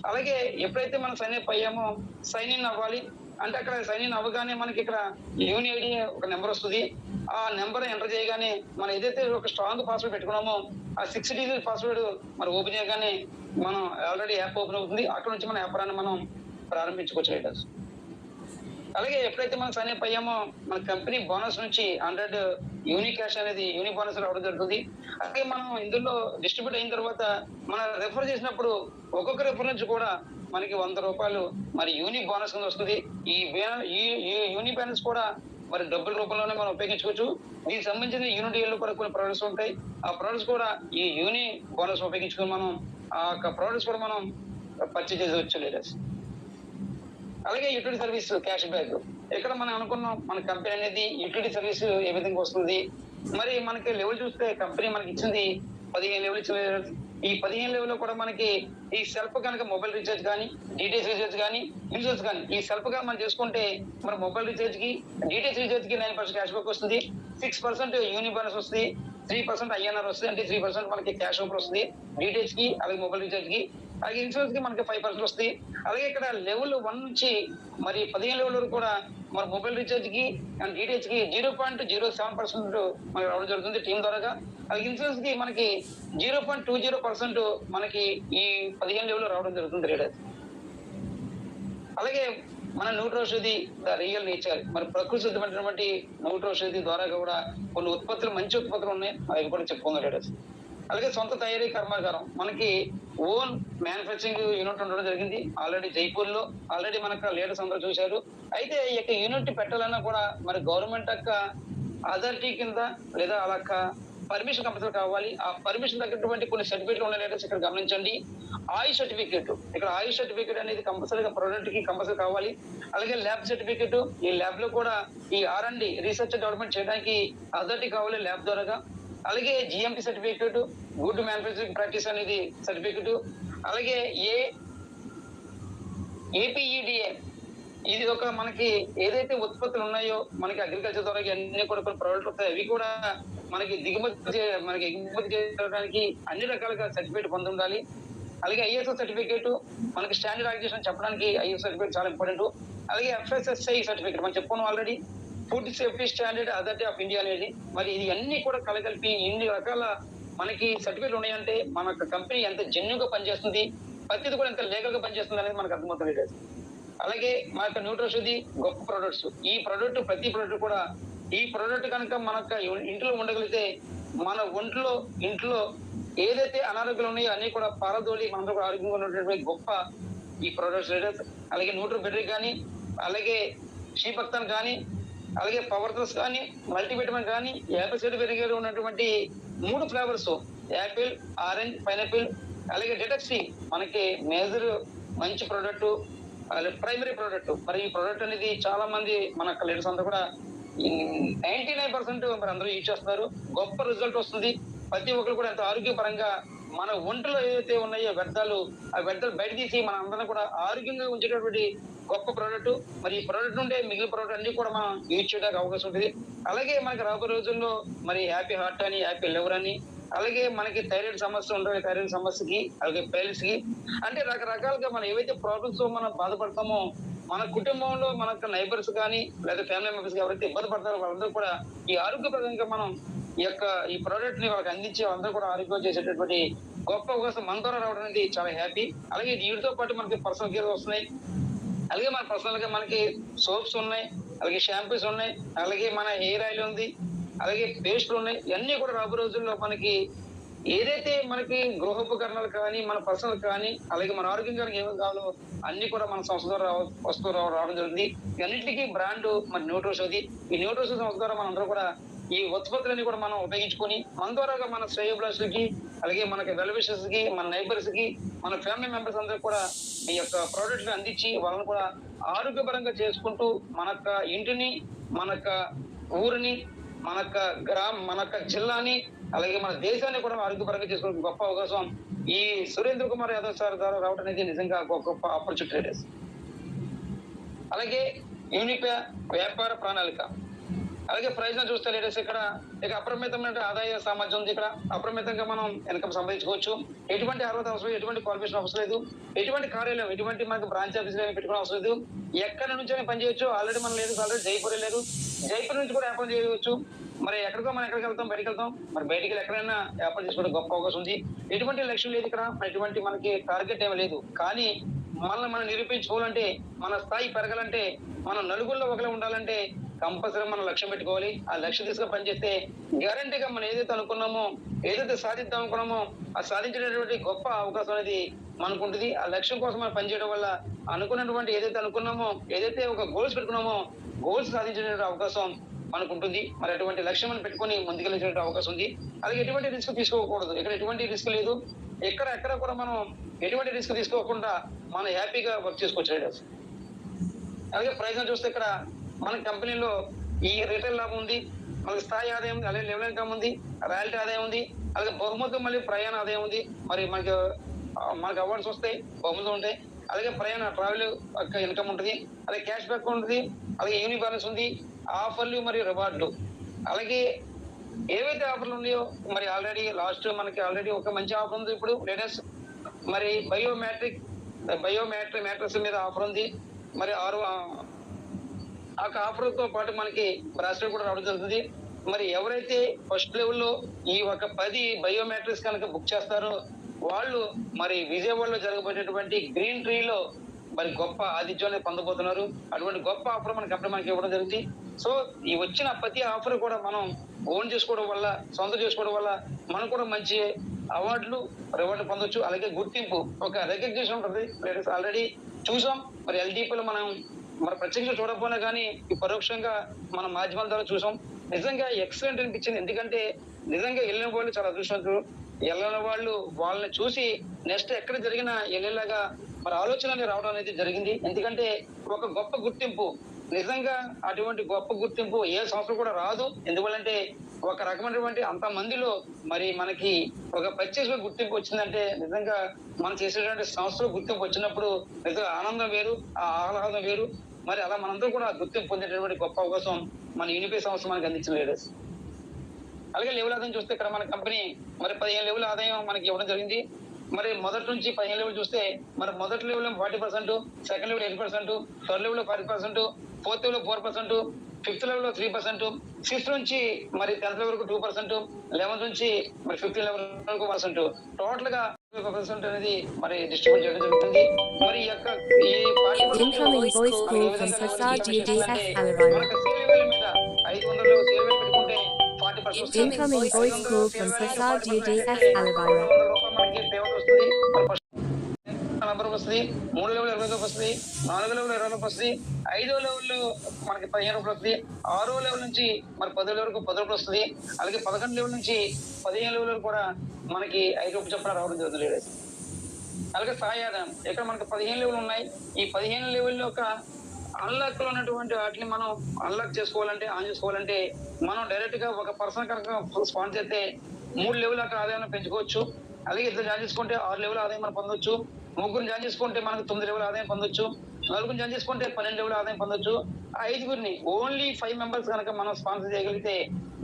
అలాగే ఎప్పుడైతే మనం సైన్ అప్ అయ్యామో సైన్ ఇన్ అవ్వాలి. అంటే అక్కడ సైన్ ఇన్ అవ్వగానే మనకి ఇక్కడ యూని ఐడి ఒక నెంబర్ వస్తుంది. ఆ నెంబర్ ఎంటర్ చేయగానే మనం ఏదైతే ఒక స్ట్రాంగ్ పాస్వర్డ్ పెట్టుకున్నామో ఆ 6 digit పాస్వర్డ్ మనం ఓపెన్ చేయగానే మనం ఆల్రెడీ యాప్ ఓపెన్ అవుతుంది. అక్కడ నుంచి మన వ్యాపారాన్ని మనం ప్రారంభించుకోవచ్చు లీడర్స్. అలాగే ఎప్పుడైతే మనం సైన్ అప్ అయ్యామో మన కంపెనీ బోనస్ నుంచి 100 యూని క్యాష్ అనేది యూని బోనస్ రావడం జరుగుతుంది. అలాగే మనం ఇందులో డిస్ట్రిబ్యూట్ అయిన తర్వాత మనం రెఫర్ చేసినప్పుడు ఒక్కొక్క రెఫర్ నుంచి కూడా మనకి 100 రూపాయలు మరి యూని బోనస్ కింద వస్తుంది. ఈ యూని బోనస్ కూడా మరి డబ్బుల రూపంలోనే మనం ఉపయోగించుకోవచ్చు. దీనికి సంబంధించిన యూనిటీలో కూడా కొన్ని ప్రొడక్ట్స్ ఉంటాయి. ఆ ప్రొడక్ట్స్ కూడా ఈ యూని బోనస్ ఉపయోగించుకొని మనం ఆ యొక్క ప్రొడక్ట్స్ కూడా మనం పర్చేజ్ చేసుకోవచ్చు లీడర్స్. అలాగే యూటిలిటీ సర్వీస్ క్యాష్ బ్యాక్, ఇక్కడ మనం అనుకున్నాం మన కంపెనీ అనేది యూటిలిటీ సర్వీస్ ఏ విధంగా వస్తుంది. మరి మనకి లెవెల్ చూస్తే కంపెనీ మనకి ఇచ్చింది 15 లెవెల్ ఇచ్చింది. ఈ 15 లెవెల్ లో కూడా మనకి ఈ సెల్ఫ్ కనుక మొబైల్ రీఛార్జ్ కానీ, డీటెయిల్స్ రీఛార్జ్ కానీ, ఇన్సూరెన్స్ కానీ ఈ సెల్ఫ్ గా మనం చేసుకుంటే మన మొబైల్ రీఛార్జ్ కి, డీటెయిల్స్ రీఛార్జ్ కి 9% క్యాష్ బ్యాక్ వస్తుంది. 6% యూని బోనస్ వస్తుంది. 3% INR వస్తుంది. అంటే 3% మనకి క్యాష్ ఓవర్ వస్తుంది డీటెయిల్స్ కి, అలాగే మొబైల్ రీఛార్జ్ కి. అలాగే ఇన్సూరెన్స్ కి మనకి 5% వస్తాయి. అలాగే ఇక్కడ లెవెల్ 1 నుంచి మరి 15 లెవెల్ వరకు కూడా మన మొబైల్ రీచార్జ్ కి అండ్ డీటీహెచ్ కి 0.07% మనకి రావడం జరుగుతుంది టీమ్ ద్వారాగా. అలాగే ఇన్సూరెన్స్ కి మనకి 0.20% మనకి ఈ 15 లెవెల్ రావడం జరుగుతుంది రేట్. అలాగే మన న్యూట్రోషధి ద రియల్ నేచర్ మరి ప్రకృతి సిద్ధమైనటువంటి న్యూట్రోషధి ద్వారా కూడా కొన్ని ఉత్పత్తులు మంచి ఉత్పత్తులు ఉన్నాయి, అవి కూడా చెప్పుకుందాం రేటర్స్. అలాగే సొంత తయారీ కర్మాగారం మనకి ఓన్ మ్యానుఫ్యాక్చరింగ్ యూనిట్ ఉండడం జరిగింది ఆల్రెడీ జైపూర్ లో. ఆల్రెడీ మనకు లీడర్స్ అందరూ చూశారు. అయితే ఈ యొక్క యూనిట్ పెట్టాలన్నా కూడా మరి గవర్నమెంట్ యొక్క అథారిటీ కింద లేదా అలా పర్మిషన్ కంపల్సరీ కావాలి. ఆ పర్మిషన్ తగ్గటువంటి కొన్ని సర్టిఫికేట్లు ఉన్న లీడర్స్ ఇక్కడ గమనించండి. ఆయుష్ సర్టిఫికేట్, ఇక్కడ ఆయుష్ సర్టిఫికేట్ అనేది కంపల్సరీగా ప్రొడక్ట్ కి కంపల్సరీ కావాలి. అలాగే ల్యాబ్ సర్టిఫికేట్, ఈ ల్యాబ్ లో కూడా ఈ R&D రీసెర్చ్ డెవలప్మెంట్ చేయడానికి అథారిటీ కావాలి ల్యాబ్ ద్వారాగా. అలాగే GMP certificate, good manufacturing practice అనేది సర్టిఫికేట్. అలాగే APEDA, ఇది ఒక మనకి ఏదైతే ఉత్పత్తులు ఉన్నాయో మనకి అగ్రికల్చర్ ద్వారా అన్ని కూడా కొన్ని ప్రొడక్ట్ వస్తాయి, అవి కూడా మనకి మనకి ఎగుమతి చేయడానికి అన్ని రకాలుగా సర్టిఫికేట్ పొంది ఉండాలి. అలాగే ISO సర్టిఫికేట్, మనకి స్టాండర్డ్ ఆర్గనైజేషన్ చెప్పడానికి ISO సర్టిఫికేట్ చాలా ఇంపార్టెంట్. అలాగే FSSAI సర్టిఫికేట్ మనం చెప్పుకున్నాం already, food safety standard authority of India అనేది. మరి ఇది అన్ని కూడా కలగలిపి ఇన్ని రకాల మనకి సర్టిఫికేట్లు ఉన్నాయంటే మన కంపెనీ ఎంత జెన్యూన్ గా పనిచేస్తుంది, ప్రతిది కూడా ఎంత లీగల్ గా పనిచేస్తుంది అనేది మనకు అర్థమవుతుంది. అలాగే మన యొక్క న్యూట్రోషధి గొప్ప ప్రొడక్ట్స్, ఈ ప్రొడక్ట్ ప్రతి ప్రొడక్ట్ కూడా ఈ ప్రొడక్ట్ కనుక మనకు ఇంట్లో ఉండగలిగితే మన ఇంట్లో ఏదైతే అనారోగ్యాలు ఉన్నాయో అన్ని కూడా పారదోలి మనందరూ కూడా ఆరోగ్యంగా ఉన్నటువంటి గొప్ప ఈ ప్రొడక్ట్స్ లీడర్స్. అలాగే న్యూట్రోబెటరీ కానీ, అలాగే శ్రీభక్తన్ కానీ, అలాగే పవర్ ప్లస్ కానీ, మల్టీవిటమిన్ కానీ, యాపిల్ సైడర్ ఉన్నటువంటి 3 ఫ్లేవర్స్ యాపిల్, ఆరెంజ్, పైనాపిల్. అలాగే డెటాక్సీ మనకి మేజర్ మంచి ప్రొడక్ట్, ప్రైమరీ ప్రొడక్ట్. మరి ఈ ప్రొడక్ట్ అనేది చాలా మంది మన లీడర్స్ అంతా కూడా 99% మరి అందరూ యూజ్ చేస్తున్నారు. గొప్ప రిజల్ట్ వస్తుంది. ప్రతి ఒక్కరు కూడా ఎంతో ఆరోగ్యపరంగా మన ఒంట్లో ఏదైతే ఉన్నాయో వ్యర్థాలు, ఆ వ్యర్థాలు బయట తీసి మన అందరం కూడా ఆరోగ్యంగా ఉంచేటటువంటి గొప్ప ప్రోడక్ట్. మరి ఈ ప్రోడక్ట్ నుండే మిగిలిన ప్రోడక్ట్ అన్ని కూడా మనం యూజ్ చేయడానికి అవకాశం ఉంటుంది. అలాగే మనకి రాబోయే రోజుల్లో మరి హ్యాపీ హార్ట్ అని, హ్యాపీ లివర్ అని, అలాగే మనకి థైరాయిడ్ సమస్య ఉంటుంది, థైరాయిడ్ సమస్యకి, అలాగే పైల్స్ కి, అంటే రకరకాలుగా మనం ఏవైతే ప్రాబ్లమ్స్ మనం బాధపడతామో మన కుటుంబంలో మన నైబర్స్ కానీ లేదా ఫ్యామిలీ మెంబర్స్ ఎవరైతే ఇబ్బంది పడతారో వాళ్ళందరూ కూడా ఈ ఆరోగ్యప్రదంగా మనం ఈ ప్రోడక్ట్ ని వాళ్ళకి అందించి అందరూ కూడా ఆరోగ్యం చేసేటటువంటి గొప్ప అవకాశం మన ద్వారా రావడం అనేది చాలా హ్యాపీ. అలాగే వీటితో పాటు మనకి పర్సనల్ కేర్ వస్తున్నాయి. అలాగే మన పర్సనల్ గా మనకి సోప్స్ ఉన్నాయి, అలాగే షాంపూస్ ఉన్నాయి, అలాగే మన హెయిర్ ఆయిల్ ఉంది, అలాగే పేస్ట్లు ఉన్నాయి. ఇవన్నీ కూడా రాబోయే రోజుల్లో మనకి ఏదైతే మనకి గృహోపకరణాలు కానీ, మన పర్సనల్ కానీ, అలాగే మన ఆరోగ్యంగా ఏమేమి కావాలో అన్ని కూడా మన సంస్థ ద్వారా రావడం జరుగుతుంది. ఇవన్నింటికి బ్రాండ్ మన న్యూట్రోషధి. ఈ న్యూట్రోషధి సంస్థ ద్వారా మనందరూ కూడా ఈ ఉత్పత్తులన్నీ కూడా మనం ఉపయోగించుకొని మన ద్వారా మన శ్రేయోభిలాషులకి, అలాగే మనకి వెల్ విషర్స్ కి, మన నైబర్స్ కి, మన ఫ్యామిలీ మెంబర్స్ అందరూ కూడా ఈ యొక్క ప్రోడక్ట్ అందించి వాళ్ళని కూడా ఆరోగ్యపరంగా చేసుకుంటూ మన ఇంటిని, మన ఊరిని, మన మన జిల్లాని, అలాగే మన దేశాన్ని కూడా ఆరోగ్యపరంగా చేసుకునే గొప్ప అవకాశం ఈ సురేంద్ర కుమార్ యాదవ్ సార్ ద్వారా రావడం అనేది నిజంగా గొప్ప ఆపర్చునిటీ. అలాగే యూనిక్ వ్యాపార ప్రణాళిక, అలాగే ప్రయోజనం చూస్తే లేటెస్ ఇక్కడ అపరిమితమైన ఆదాయ సామర్థ్యం ఉంది. ఇక్కడ అపరిమితంగా మనం ఇన్కమ్ సంపాదించుకోవచ్చు. ఎటువంటి అర్హత అవసరం, ఎటువంటి క్వాలిఫికేషన్ అవసరం లేదు, ఎటువంటి కార్యాలయం, ఎటువంటి మనకు బ్రాంచ్ ఆఫీస్ పెట్టుకోవడం అవసరం లేదు. ఎక్కడి నుంచి పని చేయొచ్చు. ఆల్రెడీ మనం లేదు, ఆల్రెడీ జైపూర్ లేదు, జైపూర్ నుంచి కూడా వ్యాపారం చేయవచ్చు. మరి మనం ఎక్కడికి వెళ్తాం, బయటకు వెళ్తాం, మరి బయటికి ఎక్కడైనా వ్యాపారం చేసుకోవడం గొప్ప అవకాశం ఉంది. ఎటువంటి లక్ష్యం లేదు ఇక్కడ, ఎటువంటి మనకి టార్గెట్ ఏమీ లేదు. కానీ మనల్ని మనం నిరూపించుకోవాలంటే, మన స్థాయి పెరగాలంటే, మనం నలుగురిలో ఒకలా ఉండాలంటే కంపల్సరీ మనం లక్ష్యం పెట్టుకోవాలి. ఆ లక్ష్యం తీసుకుని పనిచేస్తే గ్యారంటీగా మనం ఏదైతే అనుకున్నామో, ఏదైతే సాధిద్దాం అనుకున్నామో ఆ సాధించేటటువంటి గొప్ప అవకాశం అనేది మనకు ఉంటుంది. ఆ లక్ష్యం కోసం మనం పనిచేయడం వల్ల అనుకున్నటువంటి ఏదైతే అనుకున్నామో, ఏదైతే ఒక గోల్స్ పెట్టుకున్నామో గోల్స్ సాధించేటువంటి అవకాశం మనకు ఉంటుంది. మరి అటువంటి లక్ష్యం మనం పెట్టుకుని ముందుకెళ్ళేటువంటి అవకాశం ఉంది. అలాగే ఎటువంటి రిస్క్ తీసుకోకూడదు. ఇక్కడ ఎటువంటి రిస్క్ లేదు. ఎక్కడ కూడా మనం ఎటువంటి రిస్క్ తీసుకోకుండా మనం హ్యాపీగా వర్క్ చేసుకోవచ్చు. అలాగే ప్రయోజనం చూస్తే ఇక్కడ మన కంపెనీలో ఈ రిటైల్ లాభం ఉంది, మనకి స్థాయి ఆదాయం ఉంది, అలాగే లెవెల్ ఇన్కమ్ ఉంది, రాయల్టీ ఆదాయం ఉంది, అలాగే బహుమతులు మళ్ళీ ప్రయాణ ఆదాయం ఉంది. మరి మనకి అవార్డ్స్ వస్తాయి, బహుమతులు ఉంటాయి, అలాగే ట్రావెల్ ఇన్కమ్ ఉంటుంది, అలాగే క్యాష్ బ్యాక్ ఉంటుంది, అలాగే యూని బ్యాలెన్స్ ఉంది, ఆఫర్లు మరియు రివార్డులు. అలాగే ఏవైతే ఆఫర్లు ఉన్నాయో మరి ఆల్రెడీ మనకి ఒక మంచి ఆఫర్ ఉంది. ఇప్పుడు లేటెస్ట్ మరి మ్యాట్రిక్స్ మీద ఆఫర్ ఉంది. మరి ఆ ఆఫర్ తో పాటు మనకి బ్రాస్లెట్ కూడా రావడం జరుగుతుంది. మరి ఎవరైతే ఫస్ట్ లెవెల్లో ఈ ఒక 10 బయోమెట్రిక్స్ కనుక బుక్ చేస్తారో వాళ్ళు మరి విజయవాడలో జరగబోయేటటువంటి గ్రీన్ ట్రీలో మరి గొప్ప ఆతిథ్యాన్ని పొందబోతున్నారు. అటువంటి గొప్ప ఆఫర్ మనకి ఇవ్వడం జరిగింది. సో ఈ వచ్చిన ప్రతి ఆఫర్ కూడా మనం ఓన్ చేసుకోవడం వల్ల, సొంతం చేసుకోవడం వల్ల మనం కూడా మంచి అవార్డులు, రివార్డులు పొందొచ్చు. అలాగే గుర్తింపు, ఒక రికగ్నిషన్ ఉంటుంది. ఆల్రెడీ చూసాం. మరి ఎల్డీపీలో మనం ప్రత్యక్షంగా చూడకపోయినా కానీ పరోక్షంగా మన మాధ్యమాల ద్వారా చూసాం. నిజంగా ఎక్సలెంట్ అనిపించింది. ఎందుకంటే నిజంగా వెళ్ళిన వాళ్ళు చాలా అదృష్టవంతులు. వెళ్ళిన వాళ్ళు వాళ్ళని చూసి నెక్స్ట్ ఎక్కడ జరిగినా వెళ్ళేలాగా మరి ఆలోచనలు రావడం అనేది జరిగింది. ఎందుకంటే ఒక గొప్ప గుర్తింపు, నిజంగా అటువంటి గొప్ప గుర్తింపు ఏ సంస్థ కూడా రాదు. ఎందువల్లంటే ఒక రకమైనటువంటి అంత మందిలో మరి మనకి ఒక ప్రత్యేక గుర్తింపు వచ్చిందంటే నిజంగా మనం చేసేటువంటి సంస్థలో గుర్తింపు వచ్చినప్పుడు నిజంగా ఆనందం వేరు, ఆ ఆహ్లాదం వేరు. మరి అలా మనందరూ కూడా గుర్తింపు పొందేటటువంటి గొప్ప అవకాశం మన యూనిఫై సంస్థ మనకి అందించిన లీడర్స్. అలాగే లెవెల్ ఆదాయం చూస్తే ఇక్కడ మన కంపెనీ మరి 15 లెవెల్ ఆదాయం మనకి ఇవ్వడం జరిగింది. మరి మొదటి నుంచి 15 లెవెల్ చూస్తే మరి మొదటి level 40%, second level 8%, third level 40%, fourth level 4%, fifth level 3%, sixth నుంచి మరి 10th లెవెల్ 2%, 11th నుంచి మరి 15th లెవెల్ 1%, టోటల్ గా 1% అనేది మరి డిస్ట్రిబ్యూట్ చేయడం జరుగుతుంది. మరి ఈ Incoming voice call from Prasad GDF Alabama. మీద 500 సేల్ పెట్టుకుంటే 40%. Incoming voice call from Prasad GDF Alabama. మనకి పేమెంట్ వస్తుంది. 40 వస్తుంది. 3 లెవెల్ 20 వస్తుంది. 4 లెవెల్ 20 వస్తుంది. 5వ లెవెల్ మనకి 15 రూపాయలు వస్తుంది. 6వ లెవెల్ నుంచి మరి 10 లెవెల్ వరకు 10 రూపాయలు వస్తుంది. అలాగే 11 లెవెల్ నుంచి 15 లెవెల్ వరకు కూడా మనకి 5 రూపాయలు చొప్పున రావడం జరుగుతుంది. అలాగే స్థాయి ఆదాయం ఇక్కడ మనకి 15 లెవెల్ ఉన్నాయి. ఈ 15 లెవెల్ యొక్క అన్లాక్ లో ఉన్నటువంటి వాటిని మనం అన్లాక్ చేసుకోవాలంటే, ఆన్ చేసుకోవాలంటే మనం డైరెక్ట్ గా ఒక పర్సన్ కనుక స్పాన్స్ చేస్తే 3 లెవెల్ అక్కడ ఆదాయాన్ని పెంచుకోవచ్చు. అలాగే ఇద్దరు జాయిన్ చేసుకుంటే 6 లెవెల్ ఆదాయం మనం పొందొచ్చు. ముగ్గురు జాయిన్ చేసుకుంటే మనకు 9 లెవెల్ ఆదాయం పొందొచ్చు. నలుగురు జాయిన్ చేసుకుంటే 12 లెవెల్ ఆదాయం పొందొచ్చు. 5గురిని ఓన్లీ 5 మెంబర్స్ కనుక మనం స్పాన్సర్ చేయగలిగితే,